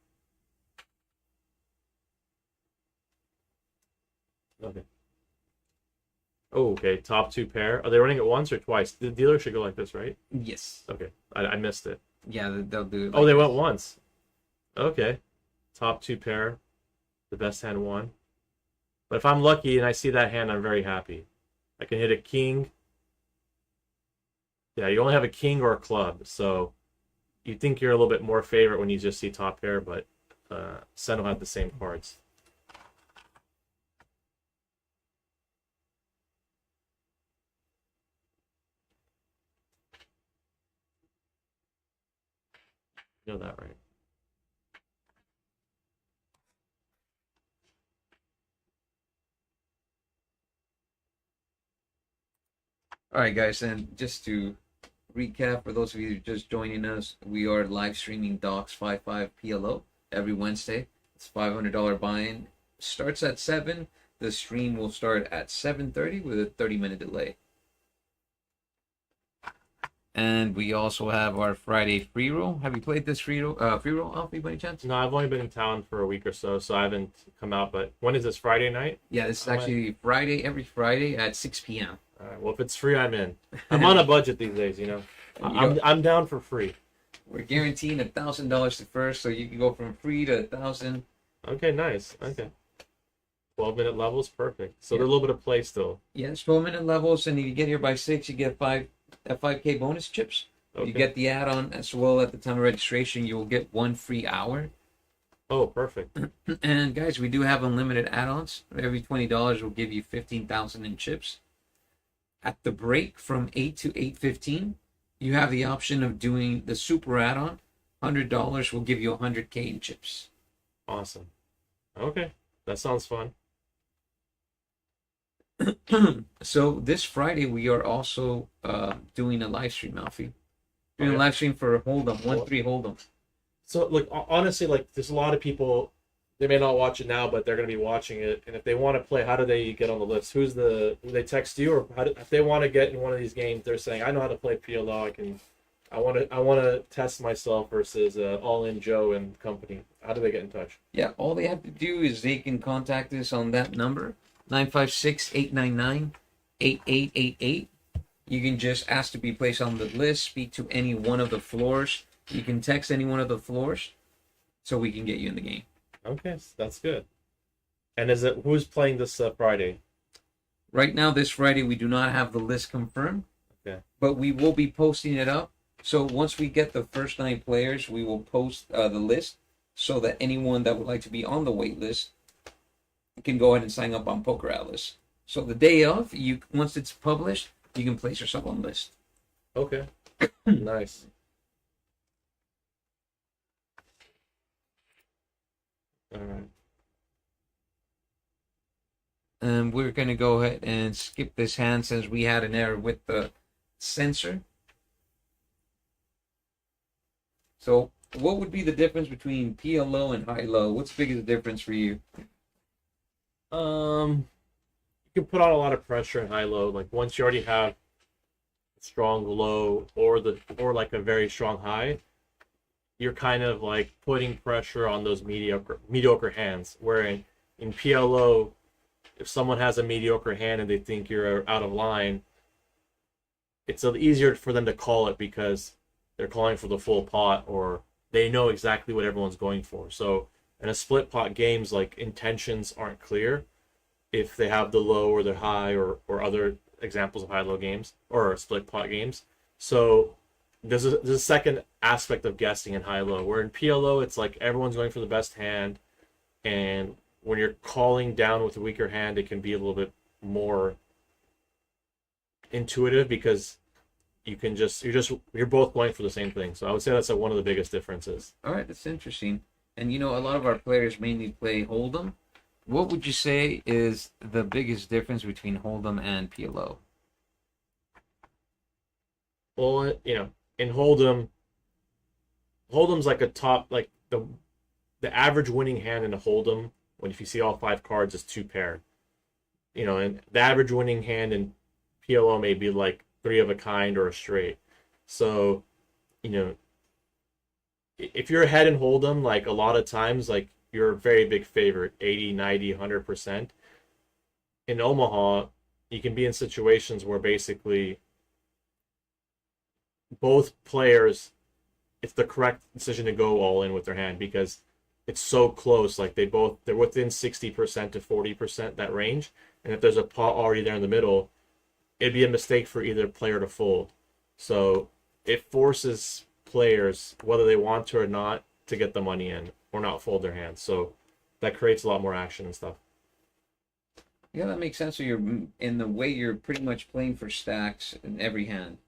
Okay. Oh, okay. Top 2 pair. Are they running it once or twice? The dealer should go like this, right? Yes. Okay. I missed it. Yeah, they'll do it. Oh, they went once. Okay. Top 2 pair. The best hand won. But if I'm lucky and I see that hand, I'm very happy. I can hit a king. Yeah, you only have a king or a club, so you think you're a little bit more favorite when you just see top pair, but Seno had the same cards. You know that, right? All right, guys, and just to recap, for those of you just joining us, we are live streaming Docs 55 PLO every Wednesday. It's $500 buy-in. Starts at 7. The stream will start at 7:30 with a 30-minute delay. And we also have our Friday free roll. Have you played this free roll, Alfie, by any chance? No, I've only been in town for a week or so I haven't come out. But when is this, Friday night? Yeah, this is actually Friday, every Friday at 6 p.m. All right, well, if it's free, I'm in. I'm on a budget these days, I'm down for free. We're guaranteeing $1,000 to first, so you can go from free to 1,000. Okay, nice. Okay. 12-minute levels, perfect. So they're a little bit of play still. Yeah, it's 12-minute levels, and if you get here by 6, you get 5K bonus chips. Okay. You get the add-on as well at the time of registration. You will get 1 free hour. Oh, perfect. And guys, we do have unlimited add-ons. Every $20 will give you 15,000 in chips. At the break from 8 to 8:15, you have the option of doing the super add-on. $100 will give you 100K in chips. Awesome. Okay, that sounds fun. So this Friday we are also doing a live stream, Alfie. Doing a live stream for Hold'em, 1-3 Hold'em. So, like, honestly, like, there's a lot of people, they may not watch it now, but they're going to be watching it. And if they want to play, how do they get on the list? Do they text you, or if they want to get in one of these games, they're saying, I know how to play PLO. I want to test myself versus All In Joe and company. How do they get in touch? Yeah, all they have to do is they can contact us on that number, 956-899-8888. You can just ask to be placed on the list, speak to any one of the floors. You can text any one of the floors so we can get you in the game. Okay, so that's good. And is it who's playing this Friday? Right now, this Friday, we do not have the list confirmed. Okay. But we will be posting it up. So once we get the first 9 players, we will post the list so that anyone that would like to be on the wait list can go ahead and sign up on Poker Atlas. So the day of, once it's published, you can place yourself on the list. Okay. Nice. All right. And we're going to go ahead and skip this hand since we had an error with the sensor. So what would be the difference between PLO and high-low? What's the biggest difference for you? You can put on a lot of pressure in high-low. Like once you already have a strong low or like a very strong high, you're kind of like putting pressure on those mediocre hands. Where in PLO, if someone has a mediocre hand and they think you're out of line, it's easier for them to call it because they're calling for the full pot or they know exactly what everyone's going for. So in a split pot games, like intentions aren't clear if they have the low or the high or other examples of high-low games or split pot games. So there's a second aspect of guessing in high-low, where in PLO it's like everyone's going for the best hand, and when you're calling down with a weaker hand, it can be a little bit more intuitive because you're both going for the same thing. So I would say that's one of the biggest differences. All right, that's interesting. And a lot of our players mainly play Hold'em. What would you say is the biggest difference between Hold'em and PLO? Well, in Hold'em's like a top, like the average winning hand in a Hold'em, when if you see all 5 cards, is 2 pair. And the average winning hand in PLO may be like 3 of a kind or a straight. So, if you're ahead in Hold'em, like a lot of times, like you're a very big favorite, 80, 90, 100%. In Omaha, you can be in situations where basically both players, it's the correct decision to go all in with their hand because it's so close. Like they're within 60% to 40%, that range. And if there's a pot already there in the middle, it'd be a mistake for either player to fold. So it forces players, whether they want to or not, to get the money in or not fold their hands. So that creates a lot more action and stuff. Yeah, that makes sense. So in the way you're pretty much playing for stacks in every hand.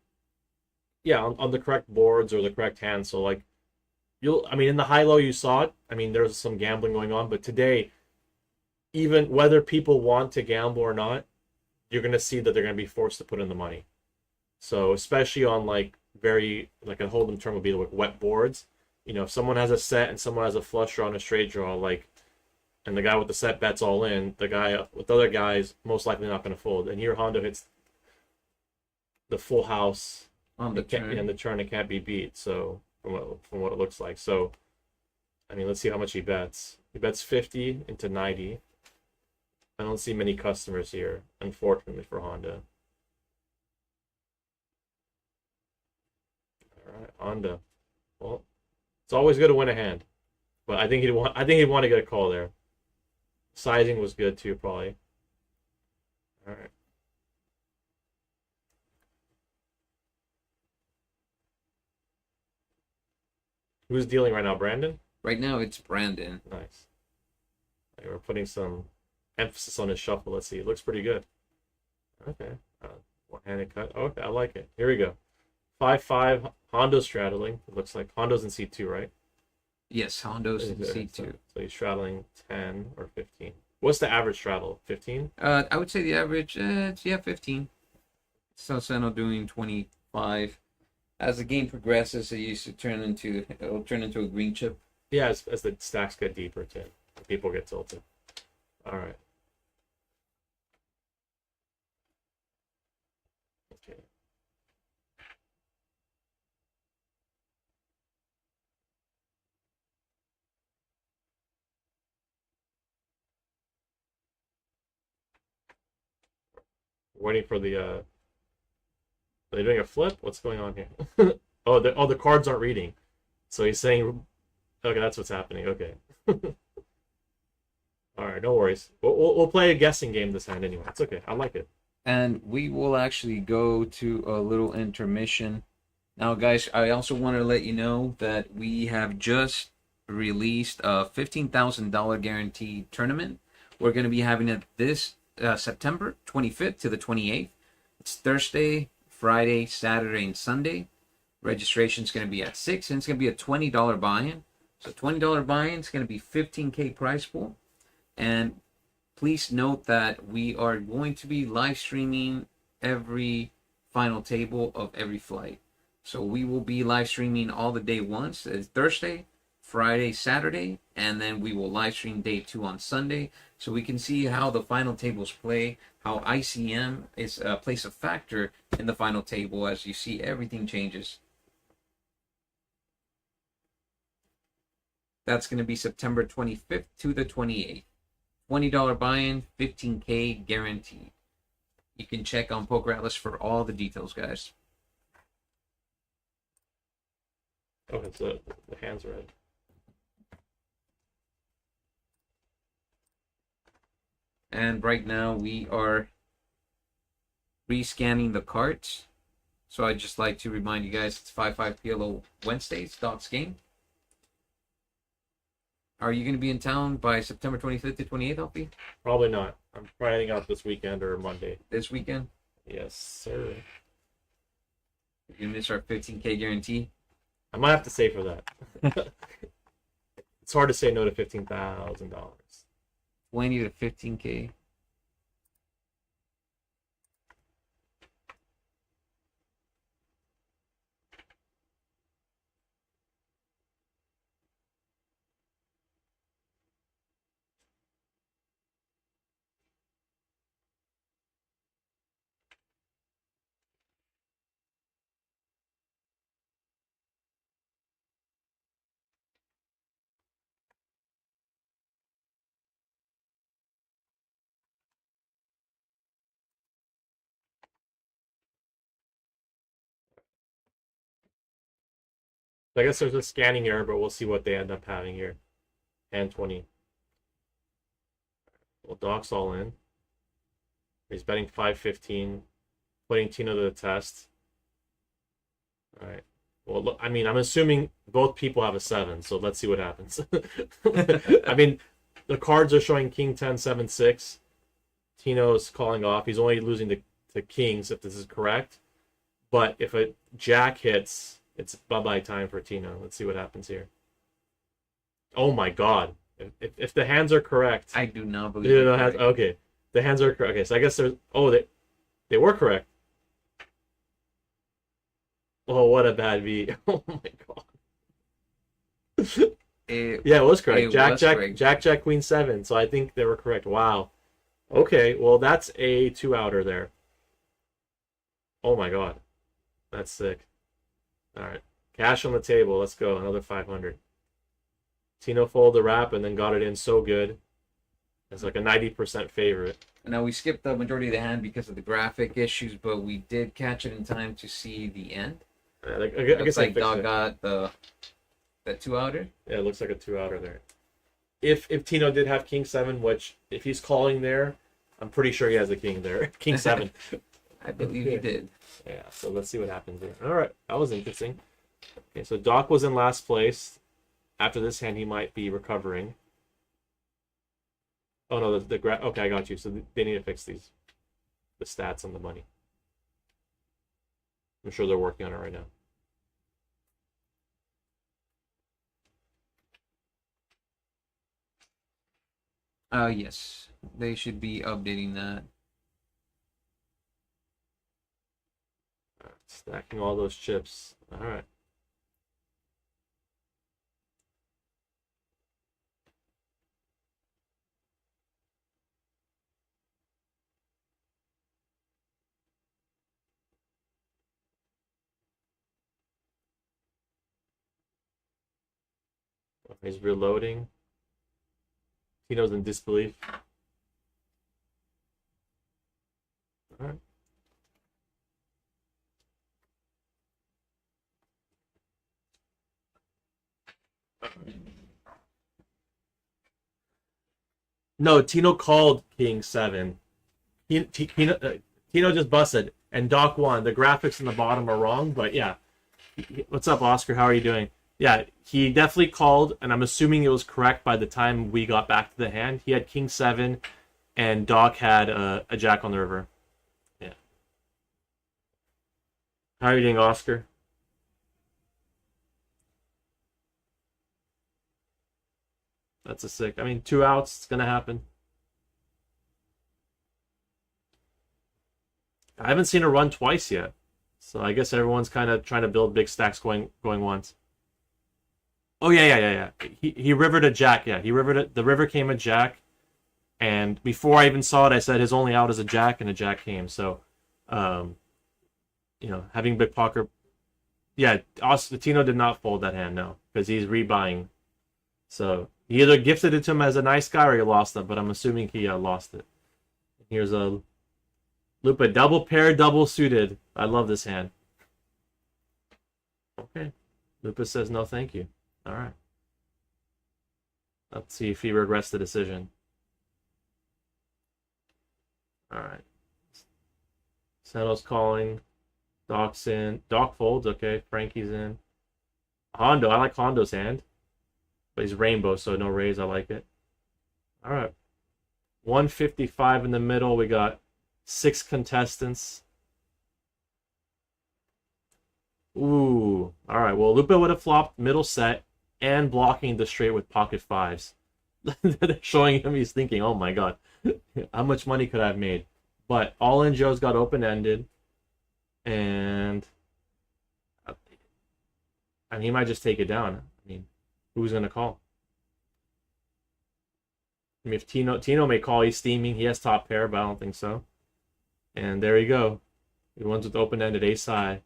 Yeah, on the correct boards or the correct hand. So like in the high-low you saw it. There's some gambling going on, but today, even whether people want to gamble or not, you're going to see that they're going to be forced to put in the money. So especially on like a Hold'em term would be like wet boards. If someone has a set and someone has a flush draw and a straight draw, and the guy with the set bets all in, the guy with the other guys most likely not going to fold. And here Hondo hits the full house on the turn. And the turn, it can't be beat. So from what it looks like. So let's see how much he bets. He bets 50 into 90. I don't see many customers here, unfortunately for Honda. All right, Honda. Well, it's always good to win a hand, but I think he'd want to get a call there. Sizing was good too, probably. All right. Who's dealing right now, Brandon? Right now, it's Brandon. Nice. Okay, we're putting some emphasis on his shuffle. Let's see. It looks pretty good. Okay. One-handed cut. Okay, I like it. Here we go. 5-5. Hondo's straddling. It looks like Hondo's in C2, right? Yes, Hondo's in C2. So he's straddling 10 or 15. What's the average straddle? 15? I would say the average, 15. Salsano doing 25. As the game progresses, it'll turn into a green chip. Yeah, as the stacks get deeper too, people get tilted. All right. Okay. Waiting for the are they doing a flip? What's going on here? The cards aren't reading. So he's saying, okay, that's what's happening. Okay. All right, no worries. We'll play a guessing game this hand anyway. It's okay. I like it. And we will actually go to a little intermission. Now, guys, I also want to let you know that we have just released a $15,000 guaranteed tournament. We're going to be having it this September 25th to the 28th. It's Thursday, Friday, Saturday, and Sunday. Registration is going to be at 6, and it's going to be a $20 buy-in. So $20 buy-in is going to be $15K prize pool. And please note that we are going to be live streaming every final table of every flight. So we will be live streaming all the day once. It's Thursday, Friday, Saturday, and then we will live stream day 2 on Sunday. So we can see how the final tables play, how ICM is plays a factor in the final table. As you see, everything changes. That's going to be September 25th to the 28th. $20 buy-in, $15K guaranteed. You can check on Poker Atlas for all the details, guys. Okay, so the hand's red. And right now we are rescanning the cards. So I'd just like to remind you guys it's 5/5 PLO Wednesdays, Doc's game. Are you going to be in town by September 25th to 28th, Alfie? Probably not. I'm trying out this weekend or Monday. This weekend? Yes, sir. You're going to miss our 15K guarantee? I might have to save for that. It's hard to say no to $15,000. 20 to 15K. I guess there's a scanning error, but we'll see what they end up having here. Hand 20. Well, Doc's all in. He's betting 515, putting Tino to the test. All right. Well, look, I mean, I'm assuming both people have a 7, so let's see what happens. I mean, the cards are showing King 10, 7, 6. Tino's calling off. He's only losing to Kings, if this is correct. But if a Jack hits, it's bye-bye time for Tino. Let's see what happens here. Oh, my God. If the hands are correct... I do not believe it. Okay. The hands are correct. Okay, so I guess there's... Oh, they were correct. Oh, what a bad V. Oh, my God. Yeah, it was correct. Jack, Queen 7. So I think they were correct. Wow. Okay, well, that's a 2-outer there. Oh, my God. That's sick. All right. Cash on the table. Let's go. Another 500. Tino folded the wrap and then got it in so good. It's like a 90% favorite. Now, we skipped the majority of the hand because of the graphic issues, but we did catch it in time to see the end. Yeah, I guess like Doc got the 2-outer. Yeah, it looks like a 2-outer there. If Tino did have King 7, which if he's calling there, I'm pretty sure he has a King there. King 7. I believe he did. Yeah, so let's see what happens there. All right, that was interesting. Okay, so Doc was in last place. After this hand, he might be recovering. Oh, no, okay, I got you. So they need to fix the stats on the money. I'm sure they're working on it right now. Yes. They should be updating that. Stacking all those chips. All right. He's reloading. Tino's in disbelief. All right. No, Tino called King 7. Tino just busted, and Doc won. The graphics in the bottom are wrong, but yeah. What's up, Oscar? How are you doing? Yeah, he definitely called, and I'm assuming it was correct by the time we got back to the hand. He had King 7, and Doc had a Jack on the river. Yeah. How are you doing, Oscar? That's a sick. I mean, 2 outs. It's gonna happen. I haven't seen a run twice yet, so I guess everyone's kind of trying to build big stacks going once. Oh yeah. He rivered a Jack. Yeah, he rivered it. The river came a Jack, and before I even saw it, I said his only out is a Jack, and a Jack came. So, um, having big poker. Yeah, Tino did not fold that hand, no, because he's rebuying. So he either gifted it to him as a nice guy or he lost it, but I'm assuming he lost it. Here's a Lupa double pair, double suited. I love this hand. Okay. Lupa says no thank you. All right. Let's see if he regrets the decision. All right. Sano's calling. Doc's in. Doc folds. Okay. Frankie's in. Hondo. I like Hondo's hand. But he's rainbow, so no raise. I like it. All right. 155 in the middle. We got 6 contestants. Ooh. All right. Well, Lupa would have flopped middle set and blocking the straight with pocket 5s. They're showing him he's thinking, oh my god, how much money could I have made? But all in Joe's got open-ended. And he might just take it down. I mean, who's going to call? I mean, if Tino may call, he's steaming. He has top pair, but I don't think so. And there you go. The ones with open-ended ace high.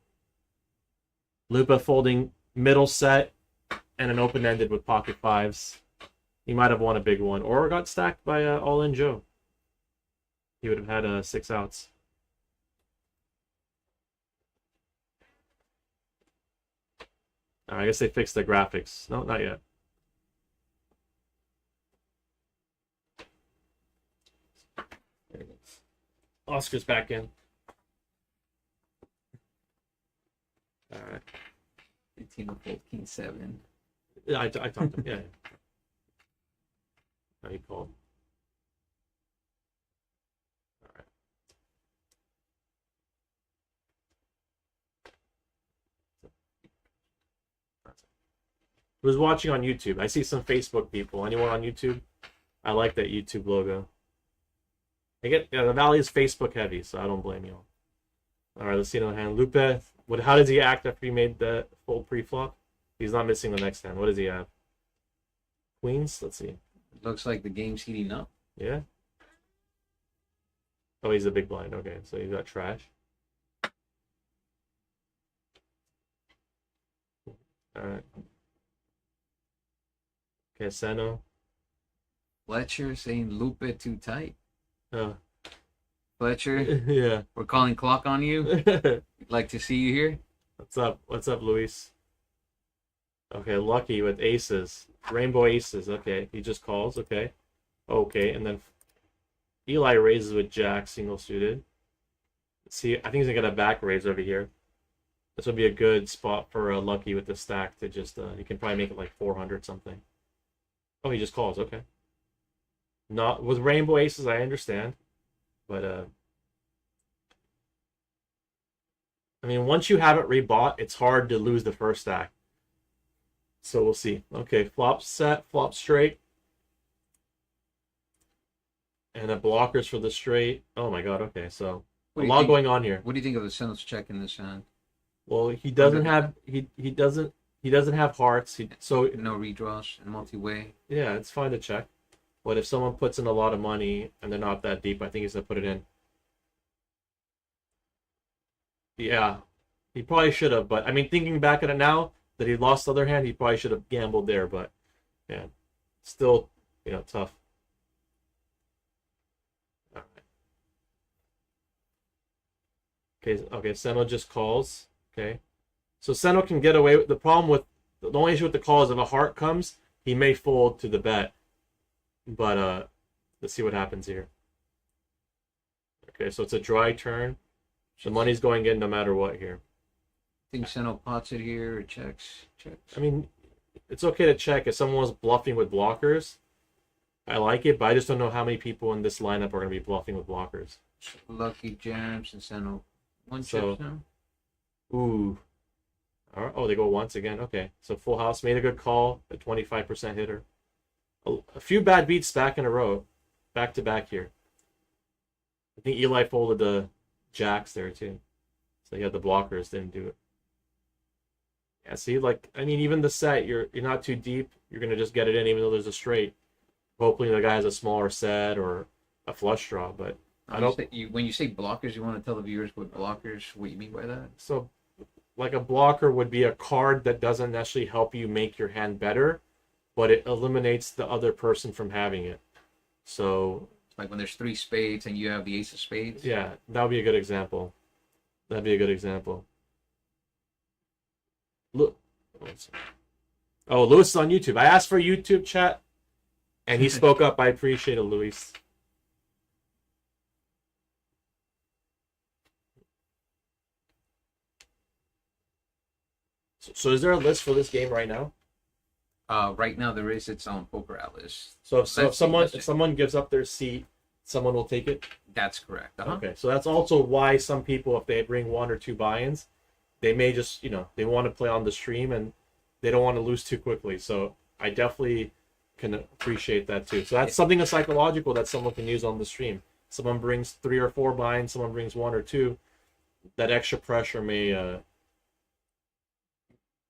Lupa folding middle set and an open-ended with pocket 5s. He might have won a big one or got stacked by all-in Joe. He would have had 6 outs. I guess they fixed the graphics. No, not yet. Oscar's back in. All right. 15 fold king 7. Yeah, I talked to him. Yeah. How he called. All right. Who's watching on YouTube? I see some Facebook people. Anyone on YouTube? I like that YouTube logo. The Valley is Facebook heavy, so I don't blame you all. All right, let's see another hand. Lupe, how does he act after he made the full pre-flop? He's not missing the next hand. What does he have? Queens? Let's see. Looks like the game's heating up. Yeah. Oh, he's a big blind. Okay, so he's got trash. All right. Okay, Seno. Fletcher saying Lupe too tight. Oh. Fletcher, Yeah. we're calling clock on you. We'd like to see you here. What's up? What's up, Luis? Okay, Lucky with aces. Rainbow aces. Okay, he just calls. Okay. Okay, and then Eli raises with Jack, single suited. Let's see, I think he's going to get a back raise over here. This would be a good spot for Lucky with the stack to just, he can probably make it like 400 something. Oh, he just calls. Okay. Not with rainbow aces, I understand. But, I mean, once you have it rebought, it's hard to lose the first stack. So we'll see. Okay, flop set, flop straight. And a blockers for the straight. Oh my god, okay, so a lot going on here. What do you think of the Senos check in this hand? Well, he doesn't have he doesn't have hearts. So no redraws and multi-way. Yeah, it's fine to check. But if someone puts in a lot of money and they're not that deep, I think he's gonna put it in. Yeah, he probably should have. But I mean, thinking back at it now that he lost the other hand, he probably should have gambled there. But yeah, still, tough. All right. Okay, Seno just calls. Okay, so Seno can get away with the problem with the only issue with the call is if a heart comes, he may fold to the bet. But Let's see what happens here. Okay, so it's a dry turn. The money's going in no matter what here. Think Seno pots it here or checks. I mean, it's okay to check if someone was bluffing with blockers. I like it, but I just don't know how many people in this lineup are going to be bluffing with blockers. Lucky jams and Seno one So- chips now. Ooh. All right. Oh, they go once again. Okay, so full house made a good call. A 25% hitter. A few bad beats back in a row, back to back here. I think Eli folded the jacks there too, so he had the blockers, didn't do it. Yeah, see, like I mean, even the set, you're not too deep. You're gonna just get it in, even though there's a straight. Hopefully, the guy has a smaller set or a flush draw. But I don't. When you say blockers, you want to tell the viewers what blockers, what you mean by that? So, like a blocker would be a card that doesn't necessarily help you make your hand better, but it eliminates the other person from having it. So, Like when there's 3 spades and you have the ace of spades. yeah, that would be a good example. That'd be a good example. Look. Oh, Luis is on YouTube. I asked for YouTube chat, and he spoke up. I appreciate it, Luis. So is there a list for this game right now? Right now there is its own Poker Atlas. So if Let's see. someone gives up their seat, someone will take it. That's correct. Uh-huh. Okay, so that's also why some people, if they bring 1 or 2 buy-ins, they may just they want to play on the stream and they don't want to lose too quickly. So I definitely can appreciate that too. So that's something psychological that someone can use on the stream. Someone brings 3 or 4 buy-ins, someone brings 1 or 2. That extra pressure may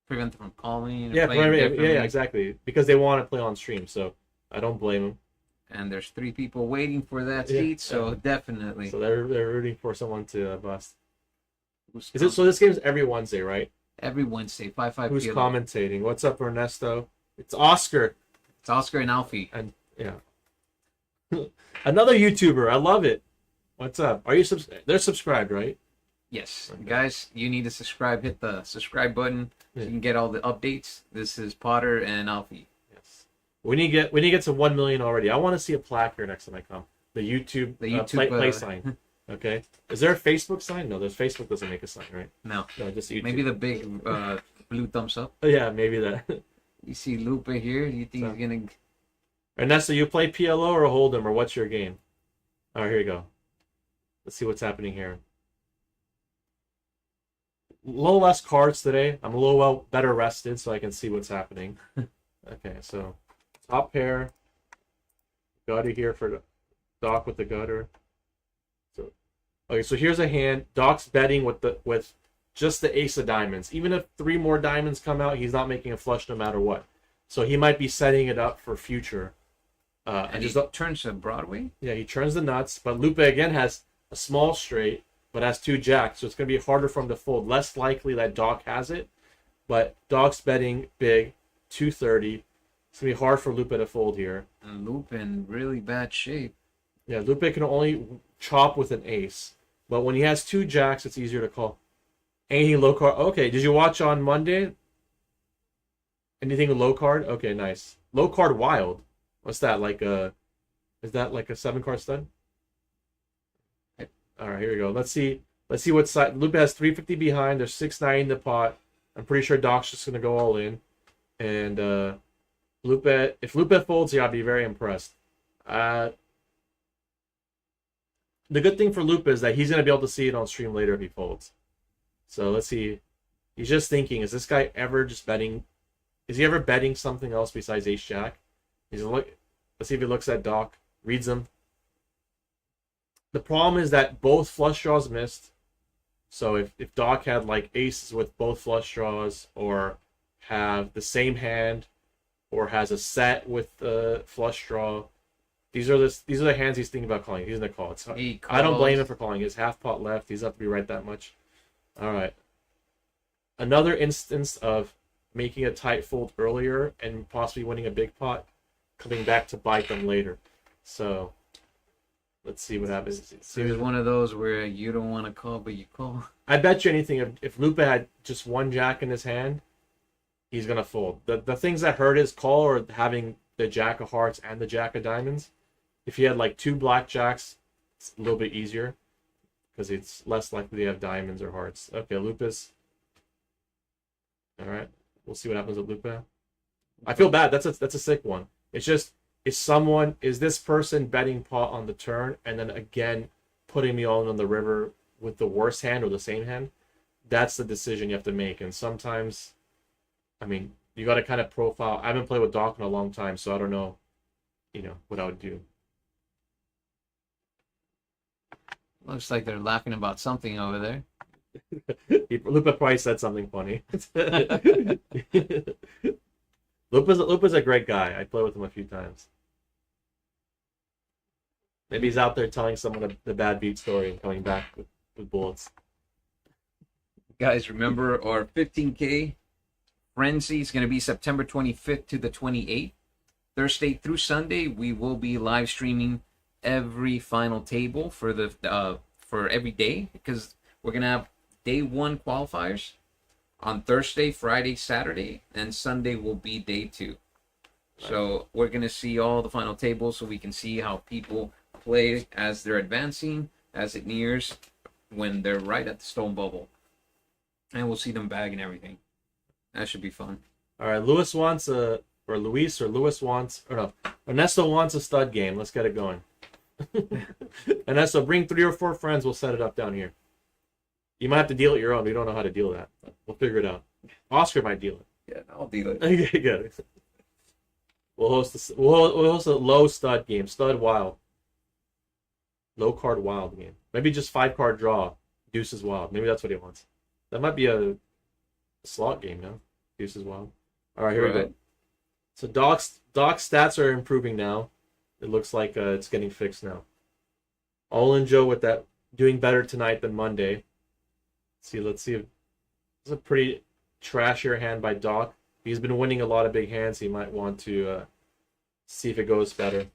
Prevent them from calling. And yeah, playing differently. exactly, because they want to play on stream. So I don't blame them. And there's 3 people waiting for that Yeah, seat, so yeah. definitely. So they're rooting for someone to bust. Who's Is it so? This game's every Wednesday, right? every Wednesday, 5 Who's p.m. commentating? What's up, Ernesto? It's Oscar. It's Oscar and Alfie. And yeah, another YouTuber. I love it. What's up? Are you They're subscribed, right? Yes, Okay. guys, you need to subscribe. Hit the subscribe button so Yeah. you can get all the updates. This is Potter and Alfie. Yes. We need to get to 1 million already. I want to see a plaque here next time I come. The YouTube play sign. Okay. Is there a Facebook sign? No, there's Facebook doesn't make a sign, right? No, No, just YouTube. maybe the big blue thumbs up. Oh, yeah, maybe that. You see Lupe here. Do you think So- he's gonna? Ernesto, you play PLO or Hold'em, or what's your game? All right, here you go. Let's see what's happening here. A little less cards today. I'm a little better rested, so I can see what's happening. Okay, so top pair. Gutter here for the Doc with the gutter. So, okay, so here's a hand. Doc's betting with just the ace of diamonds. Even if 3 more diamonds come out, he's not making a flush no matter what. So he might be setting it up for future. And he turns to Broadway. Yeah, he turns the nuts, but Lupe again has a small straight, but has 2 jacks, so it's going to be harder for him to fold. Less likely that Doc has it, but Doc's betting big, 230. It's going to be hard for Lupe to fold here. And Lupe in really bad shape. Yeah, Lupe can only chop with an ace, but when he has 2 jacks, it's easier to call. Anything low card? Okay, did you watch on Monday? Anything low card? Okay, nice. Low card wild. What's that, is that like a 7-card stud? All right, here we go. Let's see what side. Lupe has 350 behind. There's 690 in the pot. I'm pretty sure Doc's just gonna go all in. And if Lupe folds here, I'll be very impressed. The good thing for Lupe is that he's gonna be able to see it on stream later if he folds. So let's see. He's just thinking: is this guy ever just betting? Is he ever betting something else besides Ace Jack? Let's see if he looks at Doc, reads him. The problem is that both flush draws missed. So if Doc had like aces with both flush draws, or have the same hand, or has a set with the flush draw, these are the hands he's thinking about calling. He's gonna call. I don't blame him for calling. His half pot left. He's up to be right that much. All right. Another instance of making a tight fold earlier and possibly winning a big pot, coming back to bite them later. So let's see what happens. So it's one of those where you don't want to call, but you call. I bet you anything, if Lupe had just 1 jack in his hand, he's gonna fold. The things that hurt his call are having the jack of hearts and the jack of diamonds. If you had like 2 blackjacks, it's a little bit easier because it's less likely to have diamonds or hearts. Okay, Lupus. All right, we'll see what happens with Lupa. I feel bad. That's a sick one. It's just, is this person betting pot on the turn and then again putting me all in on the river with the worst hand or the same hand? That's the decision you have to make. And sometimes, I mean, you got to kind of profile. I haven't played with Doc in a long time, so I don't know, what I would do. Looks like they're laughing about something over there. Lupa probably said something funny. Lupa's a great guy. I played with him a few times. Maybe he's out there telling someone the bad beat story and coming back with bullets. Guys, remember our 15K frenzy is going to be September 25th to the 28th. Thursday through Sunday, we will be live streaming every final table for every day, because we're going to have day 1 qualifiers on Thursday, Friday, Saturday, and Sunday will be day 2. So we're going to see all the final tables so we can see how people play as they're advancing, as it nears when they're right at the stone bubble. And we'll see them bag and everything. That should be fun. All right, Ernesto wants a stud game. Let's get it going. Ernesto, bring 3 or 4 friends. We'll set it up down here. You might have to deal it your own. We don't know how to deal that. We'll figure it out. Oscar might deal it. Yeah, I'll deal it. Okay, good. We'll host a low stud game. Stud wild. Low card wild game. Maybe just 5-card draw. Deuces wild. Maybe that's what he wants. That might be a slot game now. Deuces wild. All right, here we go. So Doc's stats are improving now. It looks like it's getting fixed now. All in Joe with that, doing better tonight than Monday. Let's see. It's a pretty trashier hand by Doc. He's been winning a lot of big hands. He might want to see if it goes better.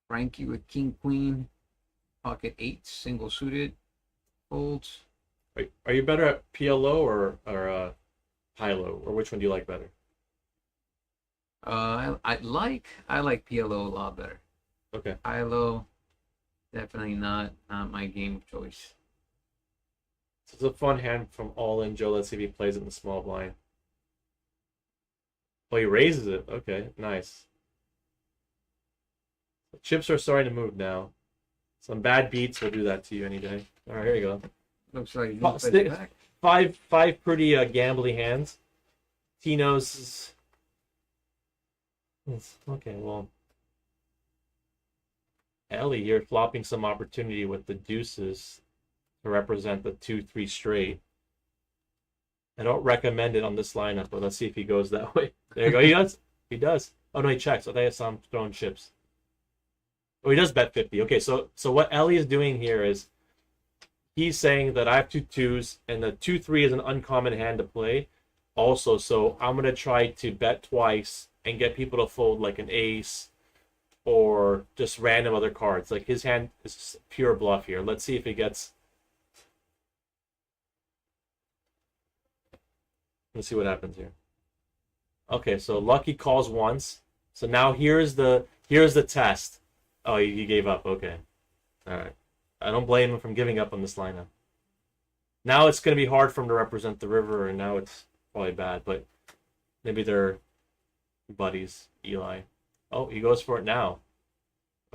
Frankie with King Queen, pocket 8, single suited, folds. Are you better at PLO or high-low, or which one do you like better? I like PLO a lot better. Okay. High-low, definitely not my game of choice. So it's a fun hand from All In Joe. Let's see if he plays it in the small blind. Oh, he raises it. Okay, nice. The chips are starting to move now. Some bad beats will do that to you any day. All right, here you go. Looks like five pretty gambly hands. Tino's. Okay, well, Ellie here flopping some opportunity with the deuces to represent the 2-3 straight. I don't recommend it on this lineup, but let's see if he goes that way. There you go. He does. He does. Oh no, he checks. I think I saw him throwing chips. Oh, he does bet 50. Okay, so what Ellie is doing here is he's saying that I have 2 2s and the 2-3 is an uncommon hand to play. Also, so I'm gonna try to bet twice and get people to fold like an ace or just random other cards. Like his hand is pure bluff here. Let's see if he gets. Let's see what happens here. Okay, so Lucky calls once. So now here's the test. Oh, he gave up. Okay. All right. I don't blame him from giving up on this lineup. Now it's going to be hard for him to represent the river, and now it's probably bad, but maybe they're buddies, Eli. Oh, he goes for it now.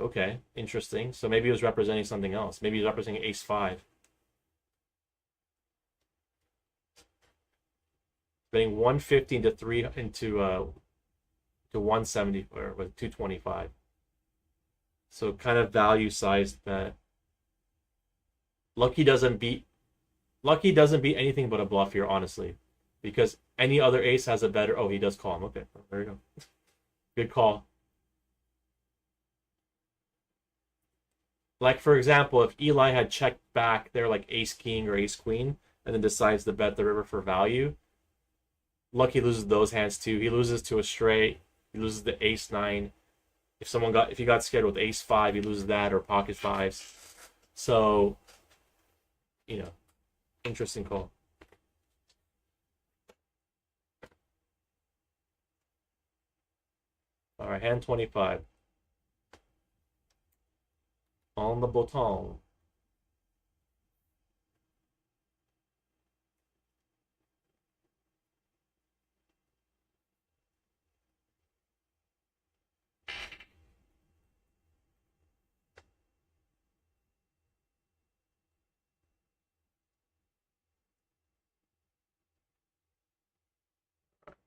Okay, interesting. So maybe he was representing something else. Maybe he's representing ace-5. Betting 150 to 3 into to 170 or with 225. So kind of value sized bet. Lucky doesn't beat anything but a bluff here, honestly. Because any other ace has a better. Oh, he does call him. Okay, there you go. Good call. Like, for example, if Eli had checked back there like ace-king or ace-queen, and then decides to bet the river for value, Lucky loses those hands too. He loses to a straight. He loses the ace-9. if you got scared with ace five, you lose that or pocket fives. So, you know, interesting call. All right, hand 25. On the bottom.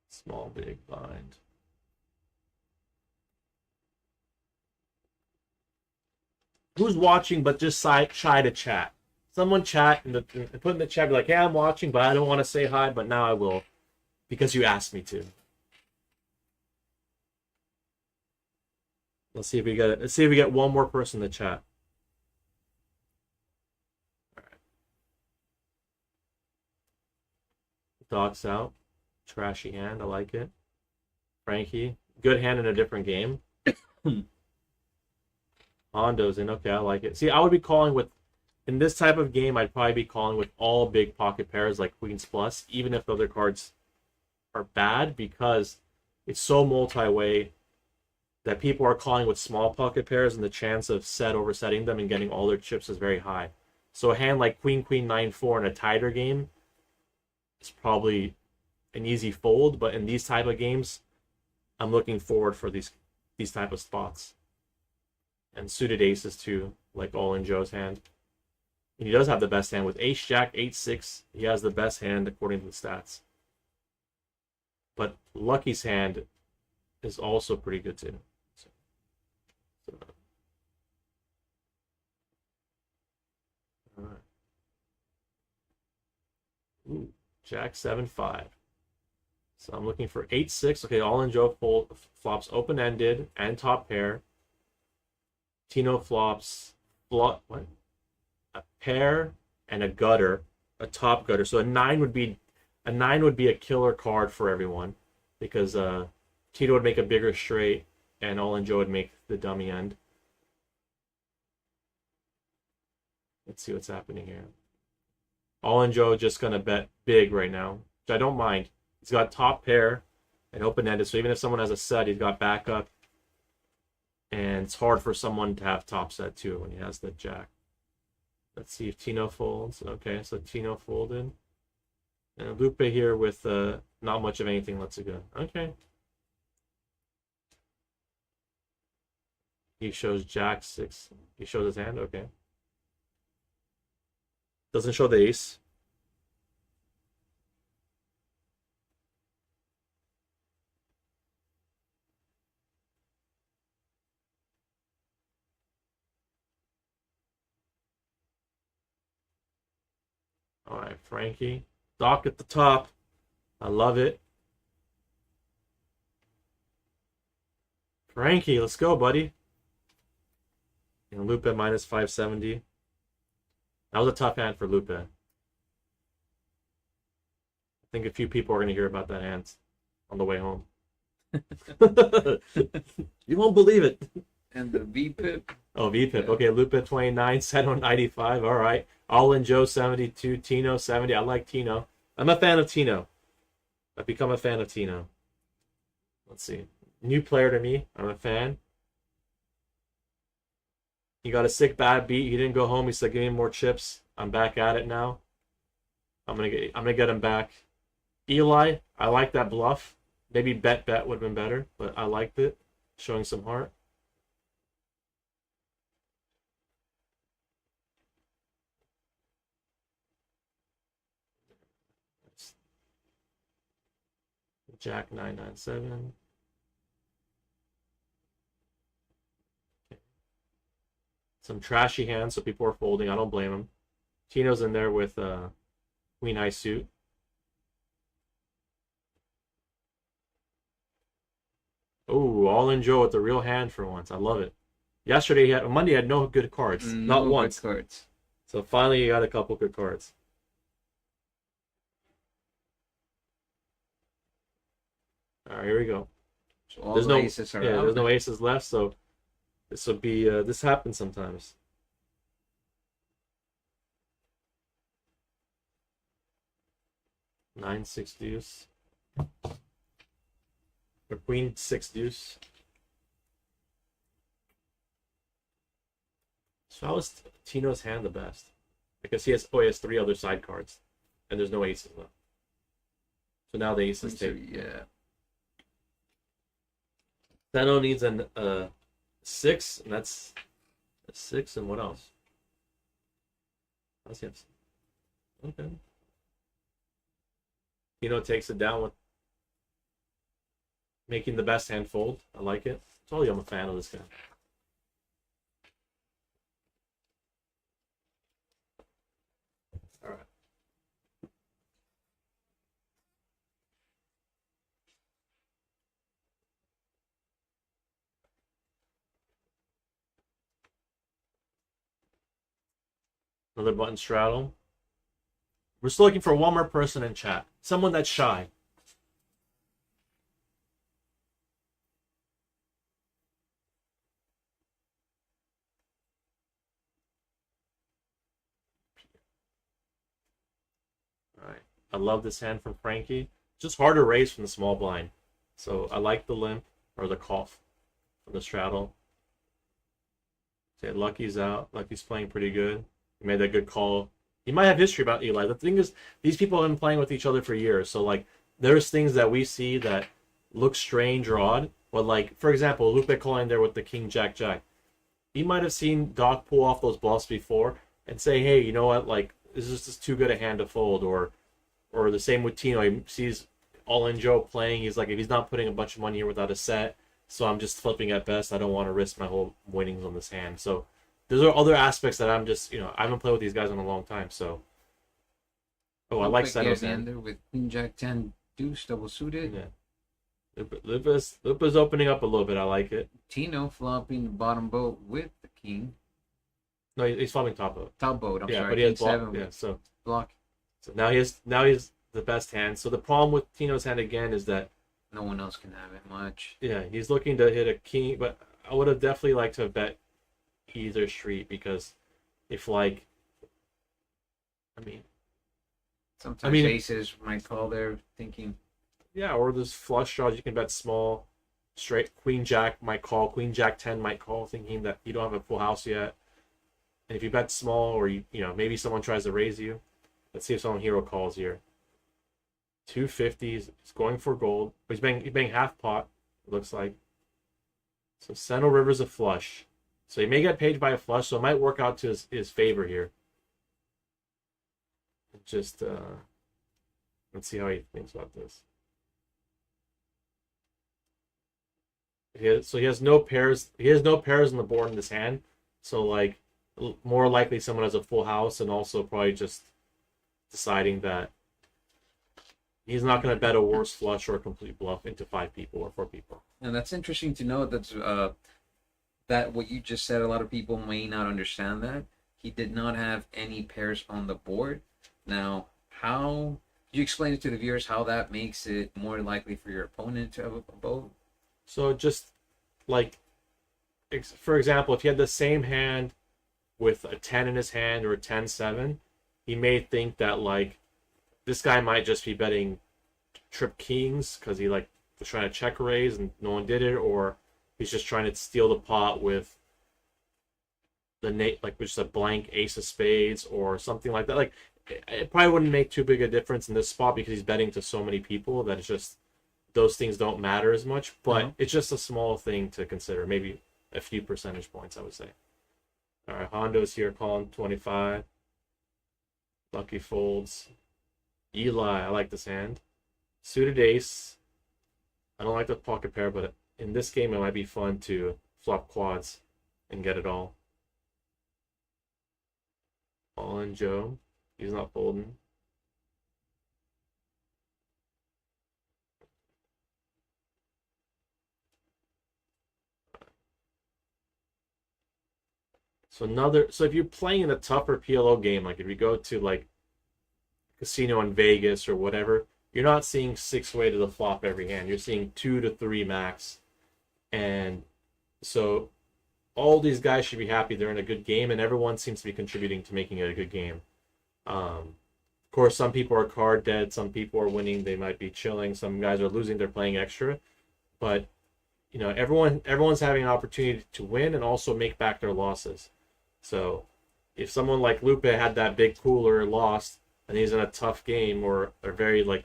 Small, big blind. Who's watching but just shy to chat? Someone chat and put in the chat, be like, "Hey, I'm watching, but I don't want to say hi, but now I will, because you asked me to." Let's see if we get one more person in the chat. All right. Docs out. Trashy hand. I like it. Frankie. Good hand in a different game. Hondo's in. Okay, I like it. See, I would be calling with... In this type of game, I'd probably be calling with all big pocket pairs like Queens Plus, even if the other cards are bad, because it's so multi-way that people are calling with small pocket pairs, and the chance of oversetting them and getting all their chips is very high. So a hand like Queen, 9-4 in a tighter game is probably an easy fold, but in these type of games, I'm looking forward for these type of spots. And suited aces too, like all in Joe's hand. And he does have the best hand with ace jack, 8-6. He has the best hand according to the stats. But Lucky's hand is also pretty good too. All right. Ooh, jack 7-5. So I'm looking for 8-6. Okay, all in Joe flops open-ended and top pair. Tino flops what? A pair and a gutter, a top gutter. So a 9 would be a killer card for everyone, because Tito would make a bigger straight and all in Joe would make the dummy end. Let's see what's happening here. All in Joe just gonna bet big right now, which I don't mind. He's got top pair and open-ended, so even if someone has a set, he's got backup. And it's hard for someone to have top set too when he has the jack. Let's see if Tino folds. Okay, so Tino folded. And Lupe here with not much of anything lets it go. Okay. He shows jack 6. He shows his hand? Okay. Doesn't show the ace. All right, Frankie. Doc at the top. I love it. Frankie, let's go, buddy. And Lupe minus 570. That was a tough hand for Lupe. I think a few people are going to hear about that hand on the way home. You won't believe it. And the VPIP. Oh, VPIP. Okay, Lupe 29, Seto 95. All right. All in Joe 72, Tino 70. I like Tino. I'm a fan of Tino. I've become a fan of Tino. Let's see. New player to me. I'm a fan. He got a sick bad beat. He didn't go home. He said, "Give me more chips. I'm back at it now. I'm gonna get him back." Eli, I like that bluff. Maybe bet would have been better, but I liked it. Showing some heart. Jack 997. Okay. Some trashy hands, so people are folding. I don't blame them. Tino's in there with Queen High suit. Oh, all in Joe with the real hand for once. I love it. Monday he had no good cards. Not once. Good cards. So finally he got a couple good cards. All right, here we go. So there's no aces are out. There's no aces left, so This will be this happens sometimes. Nine, six deuce. Or queen, six deuce. So how is Tino's hand the best? Because he has three other side cards, and there's no aces left. So now the aces take. Yeah. Tino needs a 6, and that's a 6, and what else? Let's have. Okay. Tino takes it down with making the best hand fold. I like it. I told you I'm a fan of this guy. All right. Another button straddle. We're still looking for one more person in chat. Someone that's shy. Alright. I love this hand from Frankie. Just hard to raise from the small blind. So I like the limp, or the cough from the straddle. Okay, Lucky's out. Lucky's playing pretty good. He made that good call. He might have history about Eli. The thing is, these people have been playing with each other for years. So, like, there's things that we see that look strange or odd. But, like, for example, Lupe calling there with the King, Jack, Jack. He might have seen Doc pull off those bluffs before and say, hey, you know what? Like, this is just too good a hand to fold. Or the same with Tino. He sees All-In Joe playing. He's like, if he's not putting a bunch of money here without a set, so I'm just flipping at best. I don't want to risk my whole winnings on this hand. So, those are other aspects that I'm just, I haven't played with these guys in a long time, so. Oh, I like Seto's hand. With Queen Jack 10 deuce double suited. Yeah. Lupa's opening up a little bit. I like it. Tino flopping the bottom boat with the king. No, he's flopping top boat. Top boat, I'm sorry. But he has King block. 7 Yeah, so block. So now he's the best hand. So the problem with Tino's hand again is that no one else can have it much. Yeah, he's looking to hit a king, but I would have definitely liked to have bet either street, because if, like, sometimes aces might call there thinking, yeah, or there's flush draws you can bet small. Straight Queen Jack might call, Queen Jack 10 might call, thinking that you don't have a full house yet. And if you bet small, or maybe someone tries to raise you. Let's see if someone hero calls here. 250, he's going for gold, but he's paying half pot, it looks like. So Seno River's a flush. So he may get paid by a flush, so it might work out to his favor here. Just let's see how he thinks about this. So he has no pairs. He has no pairs on the board in this hand. So, like, more likely someone has a full house, and also probably just deciding that he's not going to bet a worse flush or a complete bluff into 5 people or 4 people. And that's interesting to know. That what you just said, a lot of people may not understand that. He did not have any pairs on the board. Now, how do you explain it to the viewers how that makes it more likely for your opponent to have a boat? So just, like, for example, if he had the same hand with a 10 in his hand or a 10-7, he may think that, like, this guy might just be betting trip kings because he, like, was trying to check raise and no one did it, or he's just trying to steal the pot with just a blank ace of spades or something like that. Like, it probably wouldn't make too big a difference in this spot because he's betting to so many people that it's just, those things don't matter as much. But it's just a small thing to consider, maybe a few percentage points, I would say. All right, Hondo's here calling 25. Lucky folds. Eli, I like this hand. Suited ace. I don't like the pocket pair, but in this game it might be fun to flop quads and get it all. All-In Joe. He's not folding. So if you're playing in a tougher PLO game, like if you go to, like, casino in Vegas or whatever, you're not seeing 6-way to the flop every hand. You're seeing 2 to 3 max. And so all these guys should be happy they're in a good game, and everyone seems to be contributing to making it a good game. Of course, some people are card dead, some people are winning, they might be chilling, some guys are losing, they're playing extra. But you know, everyone's having an opportunity to win and also make back their losses. So if someone like Lupe had that big cooler lost and he's in a tough game or a very like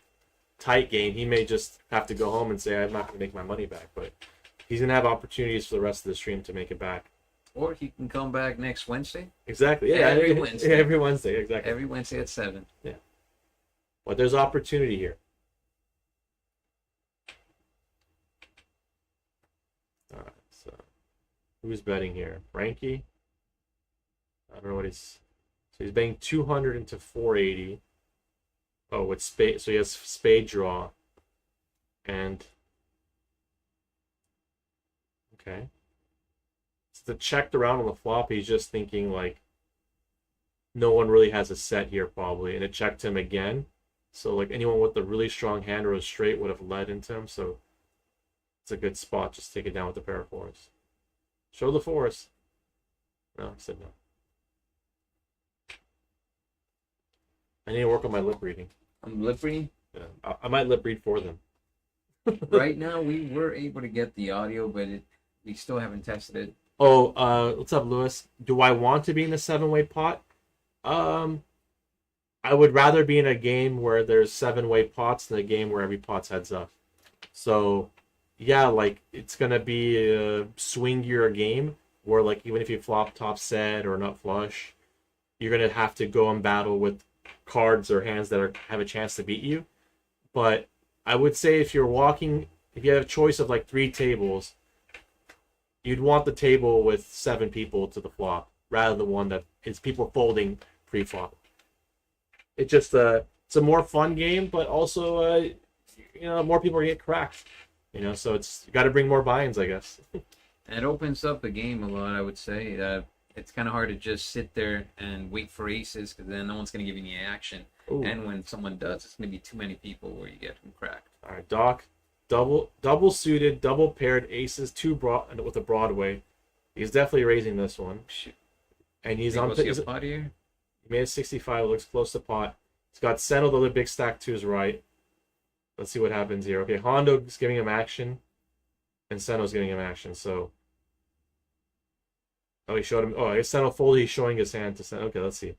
tight game, he may just have to go home and say, I'm not going to make my money back. But he's going to have opportunities for the rest of the stream to make it back. Or he can come back next Wednesday. Exactly. Yeah, Every Wednesday. Yeah, every Wednesday, exactly. Every Wednesday at 7. Yeah. But there's opportunity here. All right, so who's betting here? Frankie? I don't know what he's... So he's betting 200 into 480. Oh, with spade. So he has spade draw. And... Okay. So checked around on the flop, he's just thinking like no one really has a set here probably, and it checked him again. So like anyone with a really strong hand or a straight would have led into him, so it's a good spot. Just take it down with the pair of fours. Show the fours. No, I said no. I need to work on my lip reading. I'm lip reading? Yeah, I might lip read for them. Right now, we were able to get the audio, but we still haven't tested it. Oh, what's up, Lewis? Do I want to be in a 7-way pot? I would rather be in a game where there's 7-way pots than a game where every pot's heads up. So, yeah, like, it's going to be a swingier game where, like, even if you flop top set or nut flush, you're going to have to go and battle with cards or hands that have a chance to beat you. But I would say if you have a choice of, like, 3 tables, you'd want the table with 7 people to the flop rather than one that is people folding pre-flop. It's just it's a more fun game, but also you know, more people get cracked. You know, so you got to bring more buy-ins, I guess. And it opens up the game a lot, I would say. It's kind of hard to just sit there and wait for aces because then no one's going to give you any action. Ooh. And when someone does, it's going to be too many people where you get them cracked. All right, Doc. Double suited, double paired aces, 2 broad with a Broadway. He's definitely raising this one. And he's on a pot here. He made a 65, looks close to pot. He's got settled the other big stack to his right. Let's see what happens here. Okay, Hondo's giving him action. And Seno's giving him action, so. Oh, he showed him. Oh, I guess Seno folded, he's showing his hand to Seno. Okay, let's see.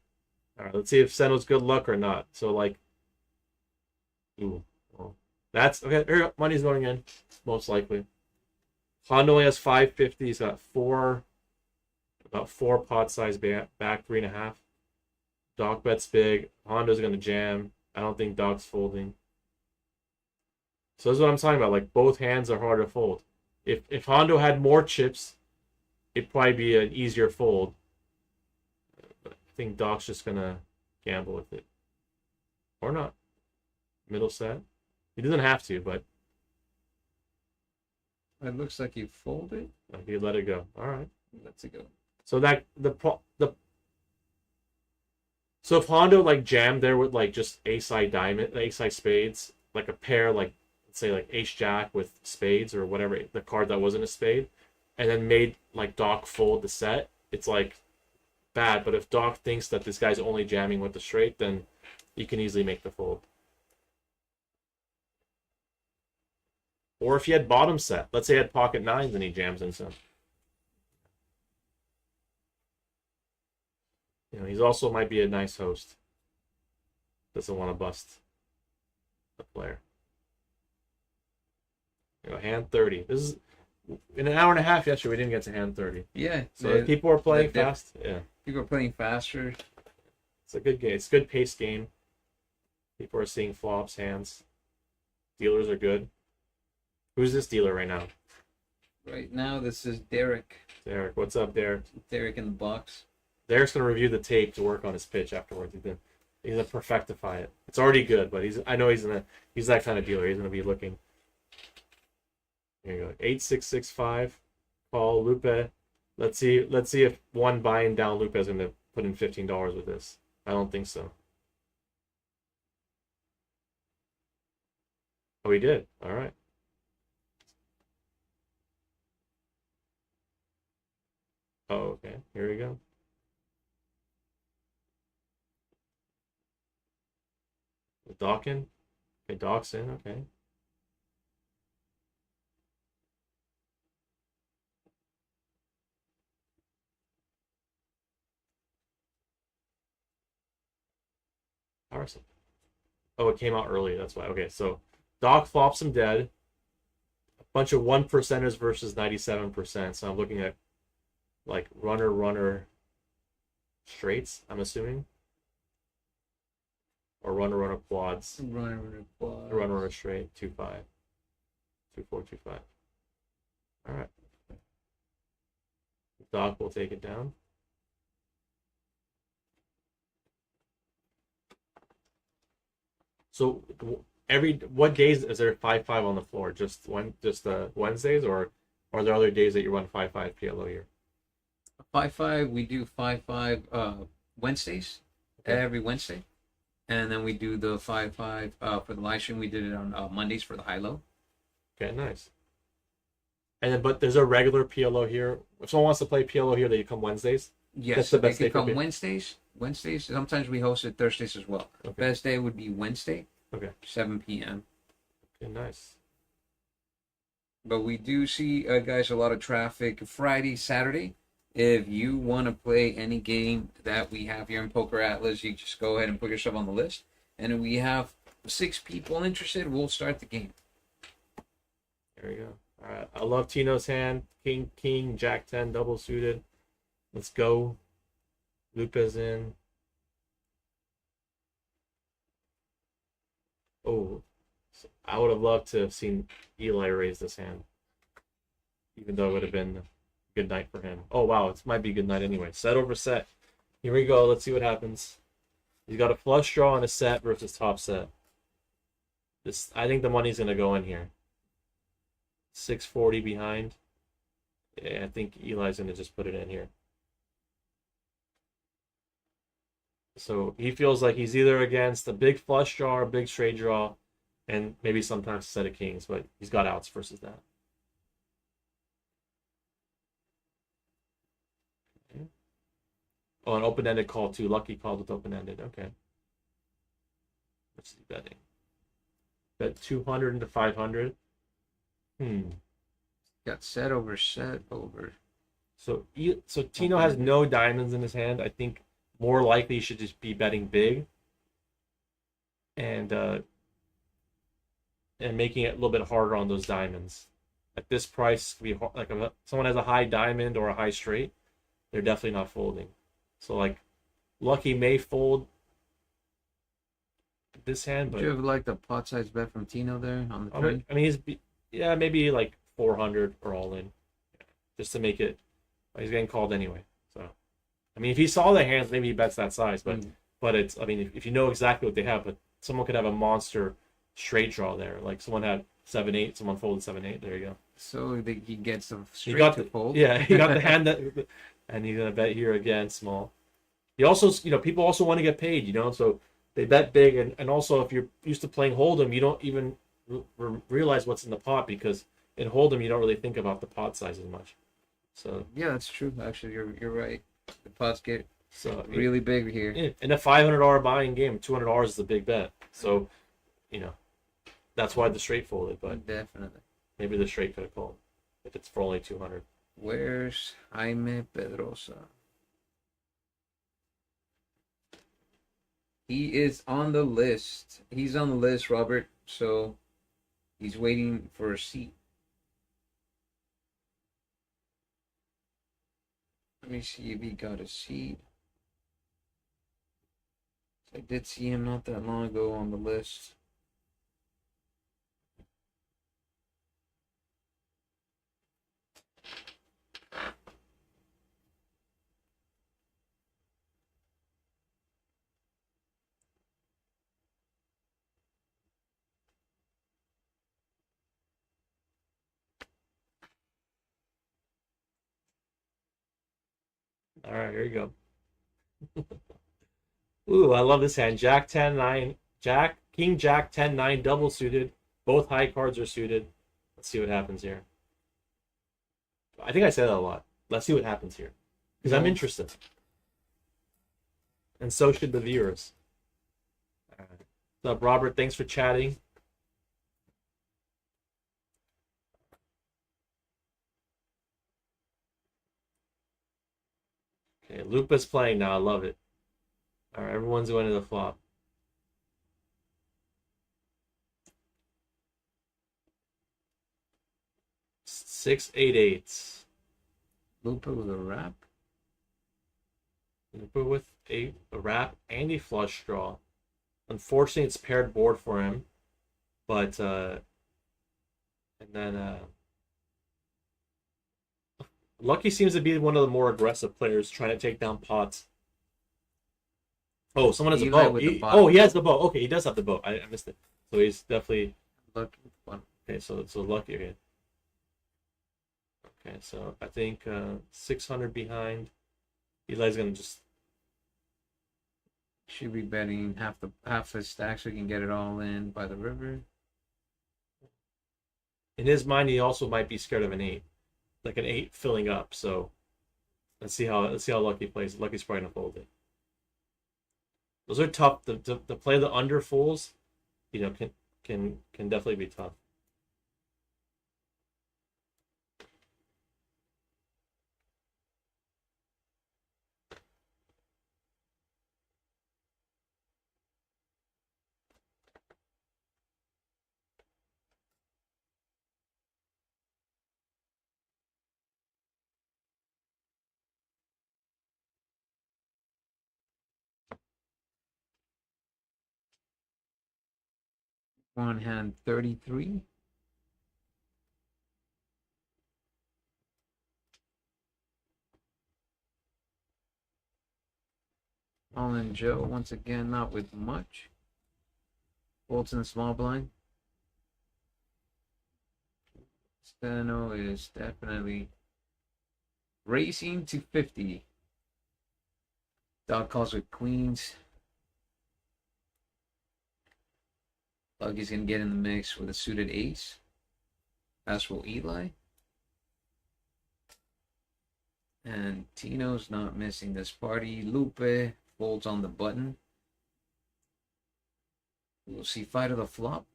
Alright, let's see if Seno's good luck or not. So like. Ooh. That's okay. Here you go. Money's going in, most likely. Hondo only has 550. He's got about 4 pot size back, 3.5. Doc bets big. Hondo's gonna jam. I don't think Doc's folding. So this is what I'm talking about. Like both hands are hard to fold. If Hondo had more chips, it'd probably be an easier fold. But I think Doc's just gonna gamble with it, or not. Middle set. He doesn't have to, but it looks like you folded. He let it go. All right, lets it go. So that so if Hondo like jammed there with like just ace-high diamond, ace-high spades, like a pair, like let's say like ace-jack with spades or whatever, the card that wasn't a spade, and then made like Doc fold the set, it's like bad. But if Doc thinks that this guy's only jamming with the straight, then he can easily make the fold. Or if he had bottom set, let's say he had pocket 9s and he jams in some. You know, he's also might be a nice host. Doesn't want to bust the player. You know, hand 30. This is in an hour and a half yesterday. We didn't get to hand 30. Yeah. So people are playing fast. Yeah. People are playing faster. It's a good game. It's a good pace game. People are seeing flops, hands. Dealers are good. Who's this dealer right now? Right now, this is Derek. Derek, what's up, Derek? Derek in the box. Derek's gonna review the tape to work on his pitch afterwards. He's gonna perfectify it. It's already good, but I know he's that kind of dealer. He's gonna be looking. Here you go. 8665. Call Lupe. Let's see if one buying down Lupe is gonna put in $15 with this. I don't think so. Oh, he did. All right. Oh, okay. Here we go. Dawkin. Okay, Dawson. Okay. Harrison. Oh, it came out early. That's why. Okay, so Doc flops him dead. A bunch of 1%ers versus 97%. So I'm looking at like runner straights, I'm assuming. Or runner quads. Runner quads. Runner straight. 2-5. 2-4, 2-5. Alright. Doc will take it down. So what days is there 5-5 on the floor? Just Wednesdays, or are there other days that you run 5-5 PLO here? 5-5. We do 5-5 Wednesdays, Okay. every Wednesday, and then we do the 5-5 for the live stream. We did it on Mondays for the high low. Okay, nice. And then, but there's a regular PLO here. If someone wants to play PLO here, they come Wednesdays. Yes, That's the they best day can for come me. Wednesdays. Sometimes we host it Thursdays as well. Okay. Best day would be Wednesday. Okay. 7 p.m. Okay, nice. But we do see, guys, a lot of traffic Friday, Saturday. If you want to play any game that we have here in Poker Atlas, you just go ahead and put yourself on the list. And if we have 6 people interested, we'll start the game. There we go. All right. I love Tino's hand. King, Jack 10, double suited. Let's go. Lupa's in. Oh, so I would have loved to have seen Eli raise this hand, even though it would have been a good night for him. Oh, wow. It might be a good night anyway. Set over set. Here we go. Let's see what happens. He's got a flush draw on a set versus top set. I think the money's going to go in here. 640 behind. Yeah, I think Eli's going to just put it in here. So he feels like he's either against a big flush draw or a big straight draw, and maybe sometimes a set of kings, but he's got outs versus that. Okay. Oh, an open-ended call too. Lucky called with open-ended. Okay. What's he betting? Bet 200 into 500. Got set over. So Tino has no diamonds in his hand. I think more likely you should just be betting big and making it a little bit harder on those diamonds. At this price, be like if someone has a high diamond or a high straight, they're definitely not folding. So like Lucky may fold this hand, but Did you ever like the pot size bet from Tino there on the turn? I mean maybe like 400 or all in, just to make it. He's getting called anyway, so I mean if he saw the hands, maybe he bets that size, but it's, I mean, if you know exactly what they have, but someone could have a monster straight draw there, like someone had 7-8, someone folded 7-8. There you go. So he gets the straight to fold. Yeah, he got the hand that, and he's gonna bet here again small. He also, people also want to get paid, so they bet big, and also if you're used to playing Hold'em, you don't even realize what's in the pot, because in Hold'em you don't really think about the pot size as much. So yeah, that's true. Actually, you're right. The pots get so really big here. In a $500 buying game, $200 is a big bet. So, that's why the straight folded. But Definitely. maybe the straight could have called if it's for only 200. Where's Jaime Pedrosa? He is on the list. He's on the list, Robert. So he's waiting for a seat. Let me see if he got a seat. I did see him not that long ago on the list. All right, here you go. Ooh, I love this hand. Jack 10-9, King Jack 10-9 double suited. Both high cards are suited. Let's see what happens here. I think I said that a lot. Let's see what happens here. Because I'm interested. And so should the viewers. What's up, Robert? Thanks for chatting. Okay, Lupa's playing now. I love it. All right, everyone's going to the flop. 6, 8, 8. Lupa with a wrap. Lupa with a wrap and a flush draw. Unfortunately, it's paired board for him, but and then Lucky seems to be one of the more aggressive players trying to take down pots. Oh, someone has a Eli bow. with the Oh, he bottom. has the bow. Okay, he does have the bow. I missed it. So he's definitely Lucky with one. okay. So Lucky again. Okay, so I think 600 behind. Eli's gonna just Should be betting half the stack so he can get it all in by the river. in his mind he also might be scared of an 8, like an 8 filling up. So let's see how Lucky plays. Lucky's probably gonna fold it. Those are tough. To play the under fulls, you know, can definitely be tough. One hand 33. All in Joe, once again, not with much. Folds in the small blind. Steno is definitely racing to 50. Dog calls with queens. Lucky's gonna get in the mix with a suited ace. As will Eli. And Tino's not missing this party. Lupe folds on the button. We'll see fight of the flop.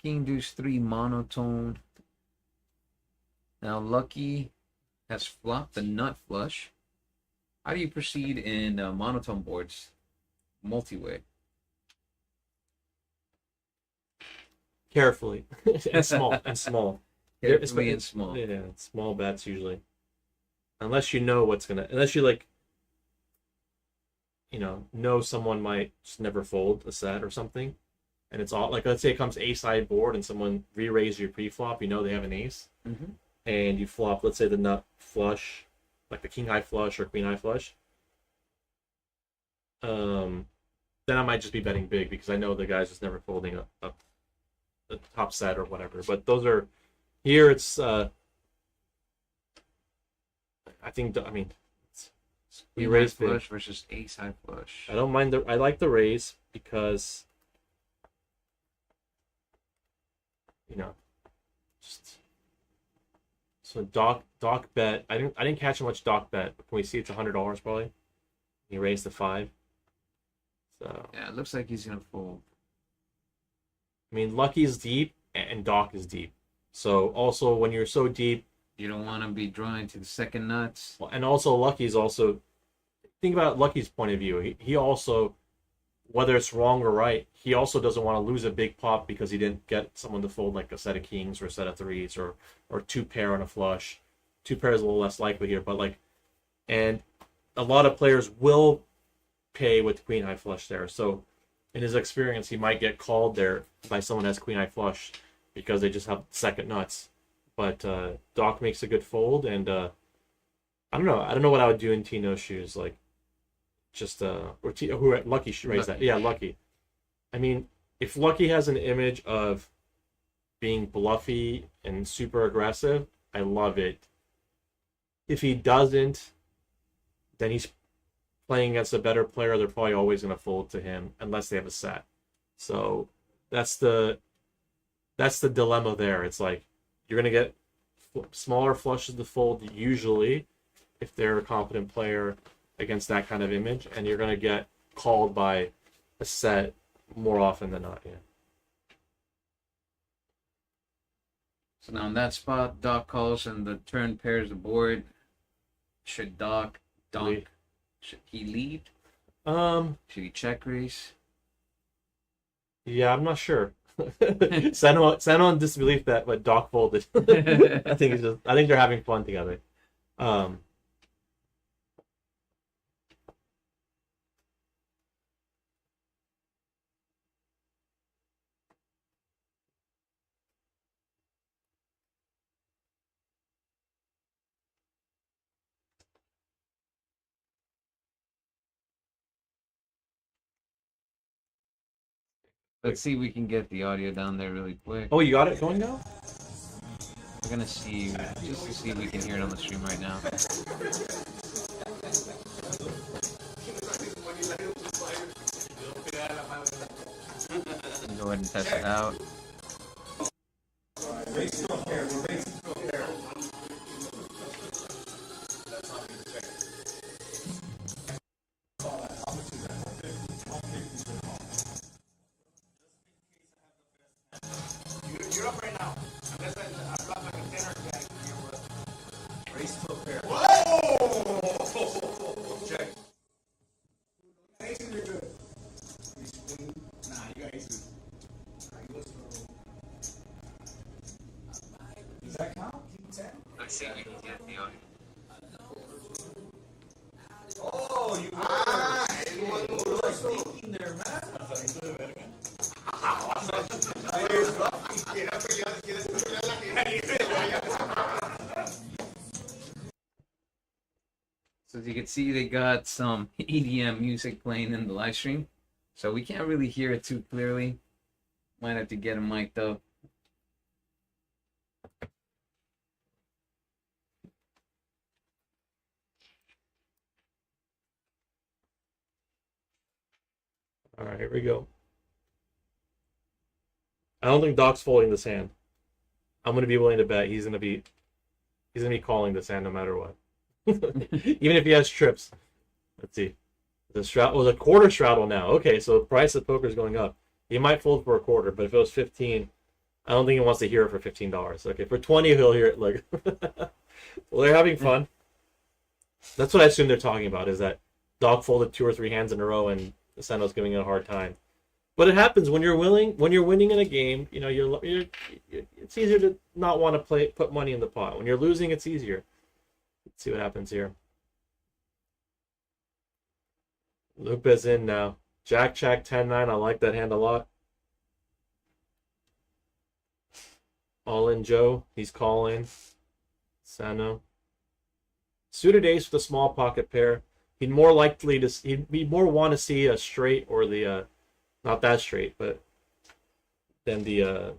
King deuce 3 monotone. Now Lucky has flopped the nut flush. How do you proceed in monotone boards? Multi-way. Carefully and small. Carefully and small. Yeah, small bets usually. Unless you know unless you like, know someone might just never fold a set or something, and it's all like, let's say it comes ace-side board and someone re-raised your pre-flop, you know they have an ace, and you flop, let's say the nut flush, like the king-high flush or queen-high flush. Then I might just be betting big because I know the guy's just never folding a top set or whatever. But those are here. It's I mean, we raise flush big versus ace high flush. I don't mind I like the raise because just so Doc bet. I didn't catch how much Doc bet. Can we see it's $100 probably? He raised to 5. So yeah, it looks like he's gonna fold. I mean, Lucky's deep and Doc is deep. So also when you're so deep, you don't want to be drawing to the second nuts. And also Lucky's also, think about Lucky's point of view. He also, whether it's wrong or right, he also doesn't want to lose a big pop because he didn't get someone to fold like a set of kings or a set of threes or two pair on a flush. Two pair is a little less likely here, but and a lot of players will pay with queen high flush there. So in his experience, he might get called there by someone who has queen high flush because they just have second nuts. But Doc makes a good fold, and I don't know what I would do in Tino's shoes, like just who Lucky should raise that. Yeah, Lucky. I mean, if Lucky has an image of being bluffy and super aggressive, I love it. If he doesn't, then he's playing against a better player. They're probably always going to fold to him unless they have a set. So That's the dilemma there. It's like you're gonna get smaller flushes to fold usually if they're a competent player against that kind of image, and you're gonna get called by a set more often than not. Yeah. So now in that spot, Doc calls and the turn pairs the board. Should Doc donk? Should he lead? Should he check raise? Yeah, I'm not sure. Send on disbelief that what Doc folded. I think they're having fun together. Let's see if we can get the audio down there really quick. Oh, you got it going now? We're gonna see, just to see if we can hear it on the stream right now. Go ahead and test it out. You're up right now. Unless I drop like a 10 or jack. Raise to a pair. Whoa! Check. Aces are good. Nah, you got aces. Does that count? King 10? Let's see if we can get the audio. Oh, you were sneaking there, man. So as you can see, they got some EDM music playing in the live stream. So we can't really hear it too clearly. Might have to get it mic'd up. All right, here we go. I don't think Doc's folding this hand. I'm gonna be willing to bet he's gonna be calling this hand no matter what. Even if he has trips. Let's see. The straddle was a quarter straddle now. Okay, so the price of poker is going up. He might fold for a quarter, but if it was 15, I don't think he wants to hear it for $15. Okay, for 20 he'll hear it like well, they're having fun. That's what I assume they're talking about, is that Doc folded 2 or 3 hands in a row and Sendo's giving it a hard time. But it happens when you're winning in a game. You know, it's easier to not want to put money in the pot. When you're losing, it's easier. Let's see what happens here. Lupa's in now. Jack, 10-9. I like that hand a lot. All in Joe. He's calling. Sano. Suited ace with a small pocket pair. He'd more want to see a straight or the not that straight, but then the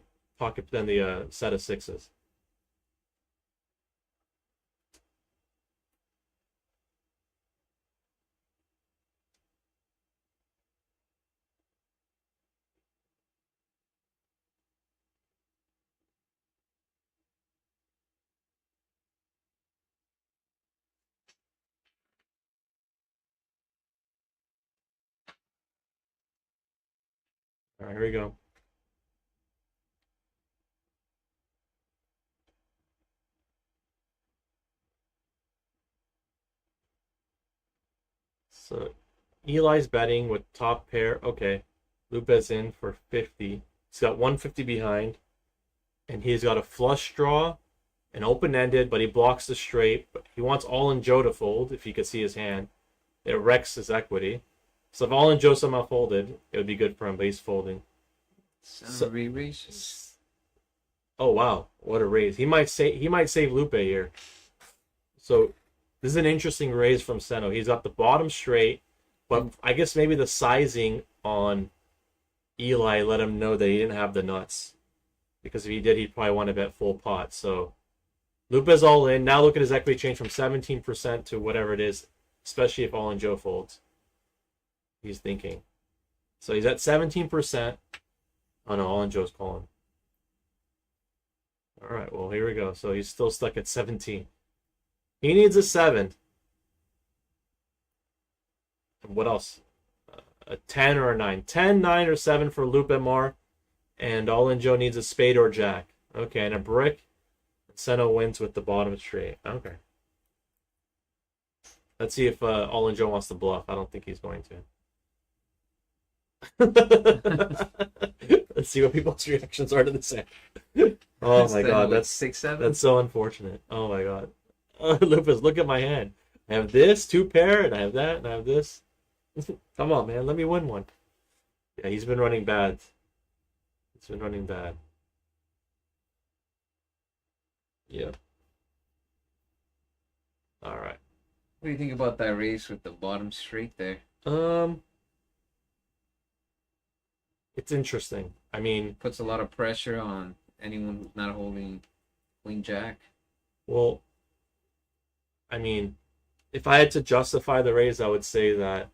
set of sixes. All right, here we go. So Eli's betting with top pair. Okay, Lupa's in for 50. He's got 150 behind, and he's got a flush draw, an open-ended, but he blocks the straight. But he wants all in Joe to fold if he could see his hand. It wrecks his equity. So if all in Joe somehow folded, it would be good for him, but he's folding. So re-raise. Oh wow, what a raise! He might save Lupe here. So this is an interesting raise from Seno. He's got the bottom straight, but I guess maybe the sizing on Eli let him know that he didn't have the nuts, because if he did, he'd probably want to bet full pot. So Lupe's all in. Now look at his equity change from 17% to whatever it is, especially if all in Joe folds. He's thinking. So he's at 17%. Oh no, all in Joe's calling. All right, well, here we go. So he's still stuck at 17. He needs a 7. What else? A 10 or a 9. 10, 9, or 7 for Lupe Mar. And all in Joe needs a spade or jack. Okay, and a brick. Seno wins with the bottom straight. Okay. Let's see if all in Joe wants to bluff. I don't think he's going to. Let's see what people's reactions are to this hand. Oh my god, that's 6-7. That's so unfortunate. Oh my god. Lupus, look at my hand. I have this, 2 pair, and I have that, and I have this. Come on, man, let me win one. Yeah, he's been running bad. He's been running bad. Yep. Alright. What do you think about that race with the bottom straight there? It's interesting. I mean, Puts a lot of pressure on anyone who's not holding queen jack. well, I mean, if I had to justify the raise, I would say that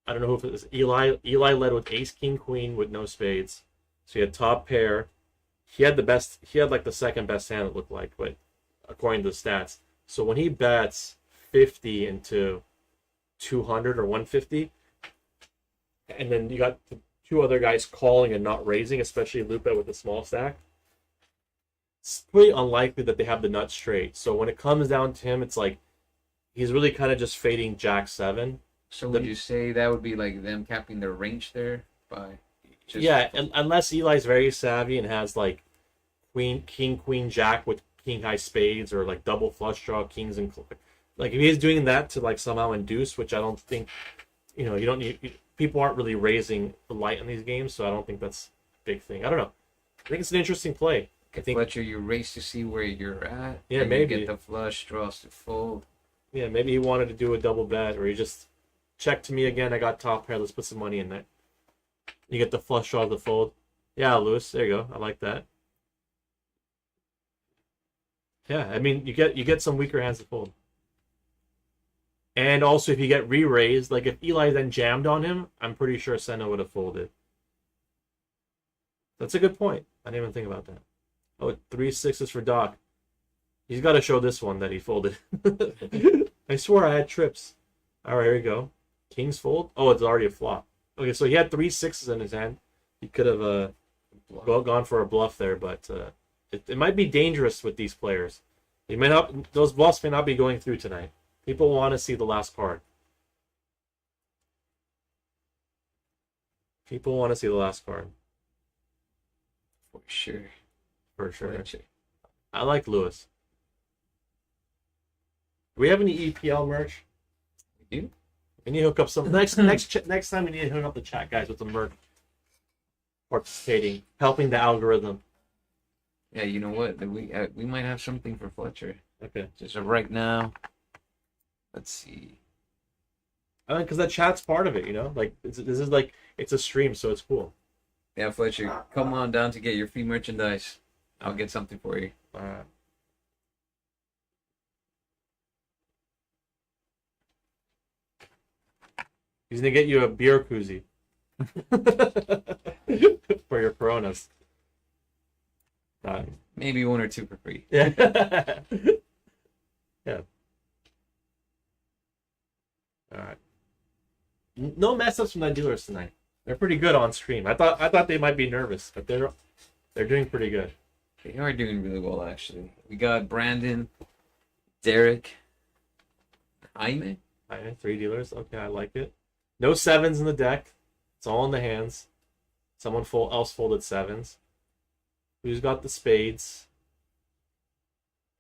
I don't know if it was Eli. Eli led with ace, king, queen with no spades. So he had top pair. He had the best. He had like the second best hand, it looked like, but according to the stats. So when he bets 50 into 200 or 150, and then you got the 2 other guys calling and not raising, especially Lupe with the small stack, it's pretty unlikely that they have the nut straight. So when it comes down to him, it's like he's really kind of just fading jack 7. So would you say that would be like them capping their range there by just... Yeah, unless Eli's very savvy and has like king, queen, jack with king high spades, or like double flush draw kings and like if he's doing that to like somehow induce, which I don't think, you don't need. People aren't really raising the light in these games, so I don't think that's a big thing. I don't know. I think it's an interesting play. I think Fletcher, you race to see where you're at. Yeah, and maybe. You get the flush draws to fold. Yeah, maybe he wanted to do a double bet, or he just checked to me again. I got top pair. Let's put some money in there. You get the flush draw to fold. Yeah, Lewis. There you go. I like that. Yeah, I mean, you get some weaker hands to fold. And also, if you get re-raised, like if Eli then jammed on him, I'm pretty sure Senna would have folded. That's a good point. I didn't even think about that. Oh, 3 6s for Doc. He's got to show this one that he folded. I swore I had trips. All right, here we go. Kings fold. Oh, it's already a flop. Okay, so he had 3 6s in his hand. He could have gone for a bluff there, but it might be dangerous with these players. They may not; those bluffs may not be going through tonight. People want to see the last card. People want to see the last card. For sure. For sure. Fletcher. I like Lewis. Do we have any EPL merch? We do. We need to hook up some next time. We need to hook up the chat guys with some merch. Participating, helping the algorithm. Yeah, you know what? We might have something for Fletcher. Okay. Just right now. Let's see. I mean, because the chat's part of it, Like this is like it's a stream, so it's cool. Yeah, Fletcher, come on down to get your free merchandise. I'll get something for you. He's gonna get you a beer koozie for your Coronas. Maybe 1 or 2 for free. Yeah. Yeah. All right. No mess ups from the dealers tonight. They're pretty good on stream. I thought they might be nervous, but they're doing pretty good. They are doing really well, actually. We got Brandon, Derek, Jaime. 3 dealers. Okay, I like it. No 7s in the deck. It's all in the hands. Someone else folded 7s. Who's got the spades?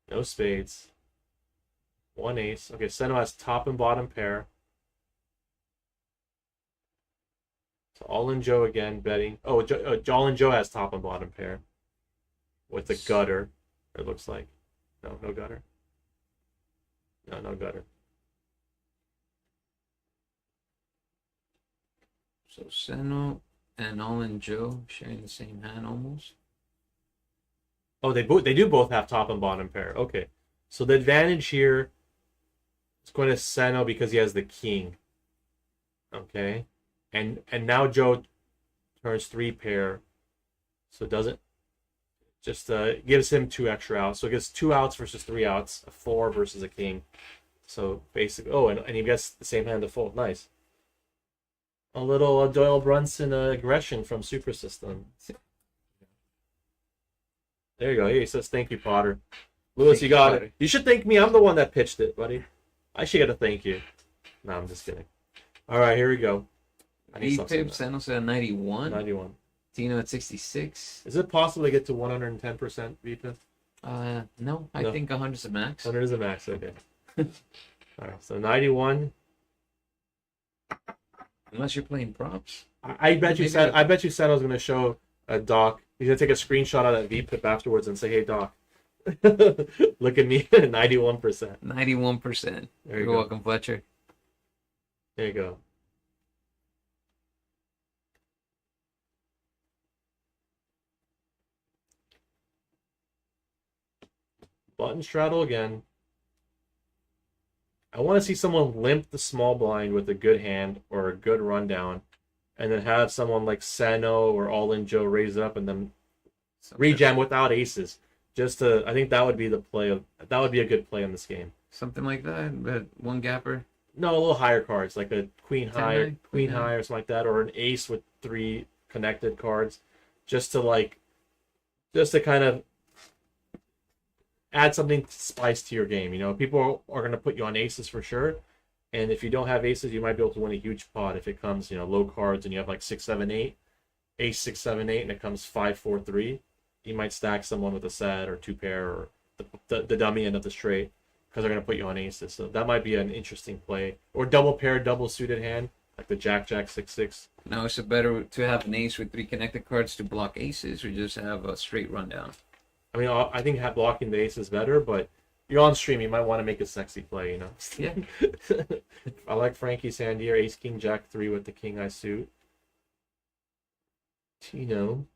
No spades. 1 ace. Okay, Seno has top and bottom pair. So all in Joe again, betting. Oh, all in Joe has top and bottom pair. With a gutter, it looks like. No gutter. No gutter. So Seno and All in Joe sharing the same hand almost. Oh, they do both have top and bottom pair. Okay, so the advantage here is going to Seno because he has the king. Okay, and now Joe turns 3 pair, so it doesn't just gives him 2 extra outs. So it gets 2 outs versus 3 outs, a 4 versus a king. So basically, and he gets the same hand to fold. Nice. A little Doyle Brunson aggression from Super System. There you go. He says, "Thank you, Potter." Lewis, you got it. You should thank me. I'm the one that pitched it, buddy. I should get a thank you. No, I'm just kidding. All right, here we go. V-Pip, Sanos at 91. 91. Tino at 66. Is it possible to get to 110% VPIP? No, I think 100 is a max. 100 is a max, okay. All right, so 91. Unless you're playing props. I bet you said I was going to show a Doc. He's going to take a screenshot of that VPIP afterwards and say, "Hey, Doc, look at me, 91%." 91%. You're welcome, Fletcher. There you go. Button straddle again. I want to see someone limp the small blind with a good hand or a good rundown, and then have someone like Seno or All In Joe raise up and then rejam without aces. I think that would be the play. That would be a good play in this game. Something like that, but one gapper. No, a little higher cards, like a queen high, queen high, or something like that, or an ace with 3 connected cards, just to kind of add something spice to your game. You know, people are going to put you on aces for sure, and if you don't have aces, you might be able to win a huge pot if it comes, low cards and you have like 6, 7, 8, ace 6, 7, 8, and it comes 5, 4, 3. You might stack someone with a set or 2 pair or the dummy end of the straight, because they're going to put you on aces. So that might be an interesting play. Or double pair, double suited hand, like the Jack, 6, 6. Now, is it better to have an ace with 3 connected cards to block aces, or just have a straight rundown? I mean, I think blocking the ace is better, but you're on stream, you might want to make a sexy play, Yeah. I like Frankie's hand here, ace, king, Jack 3 with the king high suit. Tino.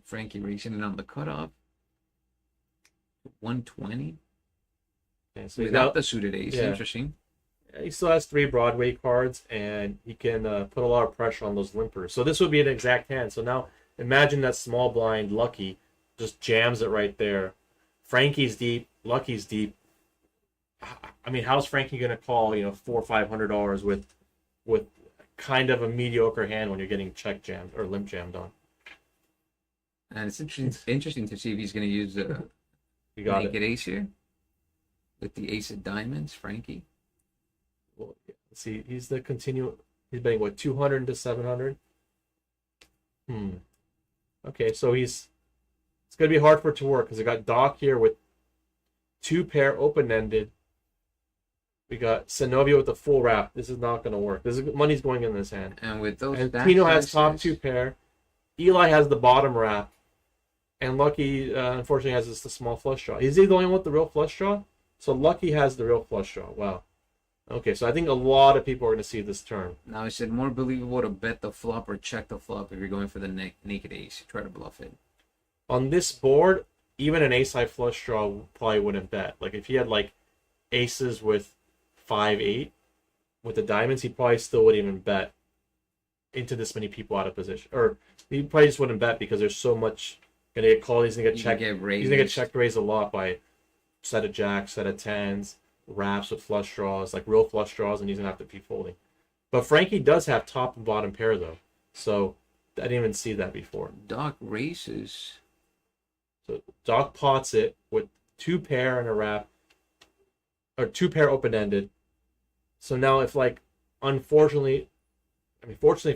Frankie reaching it on the cutoff. 120. Okay, so Without the suited ace. Yeah. Interesting. He still has 3 Broadway cards, and he can put a lot of pressure on those limpers. So this would be an exact hand. So now imagine that small blind Lucky just jams it right there. Frankie's deep, Lucky's deep. I mean, how's Frankie going to call $400 or $500 with kind of a mediocre hand when you're getting check jammed or limp jammed on? And it's interesting to see if he's going to use the naked ace here with the ace of diamonds, Frankie. Well, see, he's betting what, 200 into 700? Okay, so it's going to be hard for it to work because I got Doc here with 2 pair open-ended. We got Senovia with the full wrap. This is not going to work. Money's going in this hand. And with those, and Tino has top 2 pair. Eli has the bottom wrap. And Lucky, unfortunately, has just a small flush draw. Is he the only one with the real flush draw? So Lucky has the real flush draw. Wow. Okay, so I think a lot of people are going to see this turn. Now, is it more believable to bet the flop or check the flop if you're going for the naked ace? Try to bluff it. On this board, even an ace-high flush draw probably wouldn't bet. Like, if he had, aces with 5, 8 with the diamonds, he probably still wouldn't even bet into this many people out of position. Or he probably just wouldn't bet because there's so much going to get called. He's going to get checked. He's going to get checked raised a lot by set of jacks, set of tens, wraps with flush draws, like real flush draws, and he's going to have to be folding. But Frankie does have top and bottom pair, though. So I didn't even see that before. Doc races. So Doc pots it with 2 pair and a wrap, or 2 pair open-ended. So now if, fortunately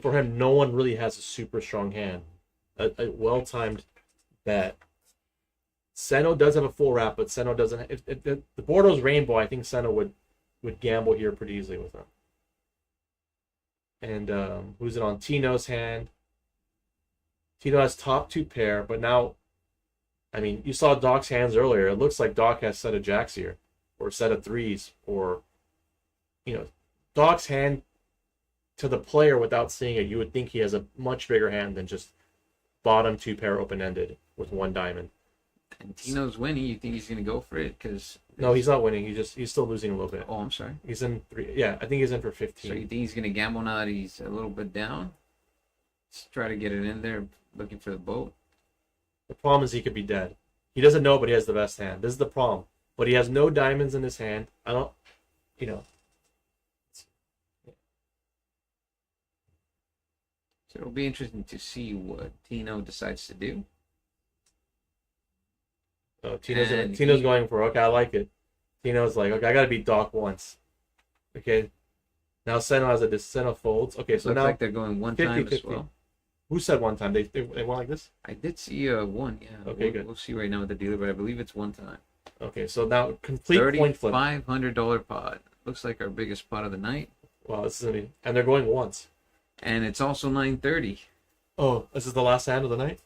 for him, no one really has a super strong hand. A well-timed bet. Seno does have a full wrap, but Seno doesn't. If the board was rainbow, I think Seno would gamble here pretty easily with him. And who's it on? Tino's hand. Tino has top 2 pair, but now, I mean, you saw Doc's hands earlier. It looks like Doc has set of jacks here, or set of 3s, or, Doc's hand to the player without seeing it, you would think he has a much bigger hand than just bottom 2 pair open-ended with 1 diamond. And Tino's winning. You think he's gonna go for it? Cause No, he's not winning. He's still losing a little bit. oh, I'm sorry. He's in 3. Yeah, I think he's in for 15. So you think he's gonna gamble now that he's a little bit down? Let's try to get it in there, looking for the boat. The problem is he could be dead. He doesn't know, but he has the best hand. This is the problem. But he has no diamonds in his hand. I don't, you know. So it'll be interesting to see what Tino decides to do. Oh, And Tino's going for, okay, I like it. Tino's like, okay, I gotta beat Doc once. Okay. Now Seno has a Seno folds. Okay, so Looks now like they're going one time 50-50. as well. Who said one time? They went like this? I did see one, yeah. Okay, we'll, good. We'll see right now with the dealer, but I believe it's one time. Okay, so now complete coin flip. $3,500 pot. Looks like our biggest pot of the night. Wow, this is gonna be, and they're going once. And it's also 9:30. Oh, this is the last hand of the night?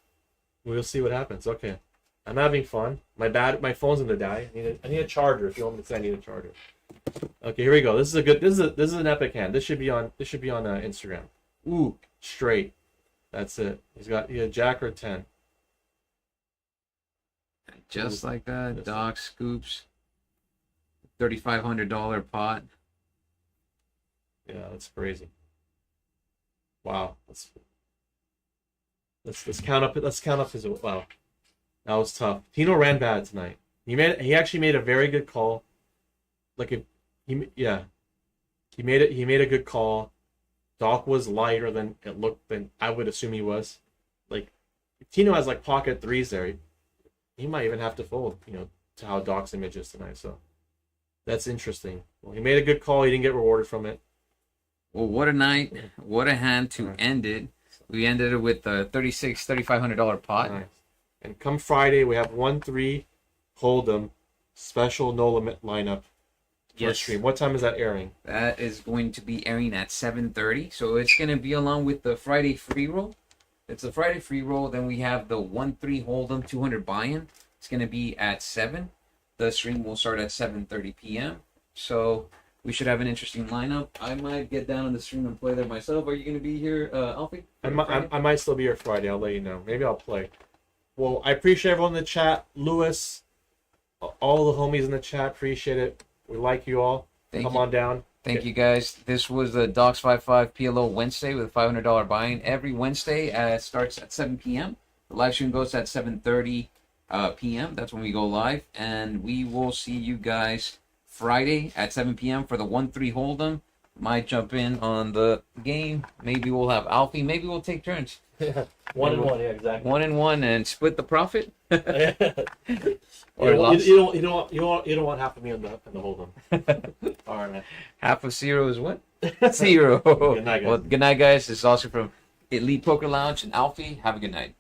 We'll see what happens. Okay. I'm having fun. My phone's gonna die. I need a charger. If you want me to say I need a charger. Okay, here we go. This is an epic hand. This should be on Instagram. Ooh, straight. That's it. He had Jack or 10. Just Ooh, like that, yes. Doc scoops. $3,500 pot. Yeah, that's crazy. Wow. Let's count up. Let's count up his. Wow, that was tough. Tino ran bad tonight. He actually made a very good call. He made a good call. Doc was lighter than it looked than I would assume he was. Like Tino has like pocket threes there. He might even have to fold, to how Doc's image is tonight. So that's interesting. Well, he made a good call. He didn't get rewarded from it. Well, what a night. What a hand to end it. We ended it with a $3,500 pot. Nice. And come Friday, we have 1-3 Hold'em special no limit lineup. Yes. Stream. What time is that airing? That is going to be airing at 7:30. So it's going to be along with the Friday free roll. It's a Friday free roll. Then we have the 1-3 Hold'em 200 buy-in. It's going to be at 7. The stream will start at 7:30 p.m. So we should have an interesting lineup. I might get down on the stream and play there myself. Are you going to be here, Alfie? I might still be here Friday. I'll let you know. Maybe I'll play. Well, I appreciate everyone in the chat. Lewis, all the homies in the chat, appreciate it. We like you all. Come on down. Thank you, guys. This was the Docs 55 PLO Wednesday with a $500 buy-in. Every Wednesday starts at 7 p.m. The live stream goes at 7:30 p.m. That's when we go live. And we will see you guys Friday at 7 p.m. for the 1-3 Hold'em. Might jump in on the game. Maybe we'll have Alfie. Maybe we'll take turns. 1-1, yeah, exactly. 1-1 and split the profit. You don't want half of me on the Hold'em. All right, man. Half of zero is what? Zero. Good night, guys. Well, good night, guys. This is Oscar from Elite Poker Lounge and Alfie. Have a good night.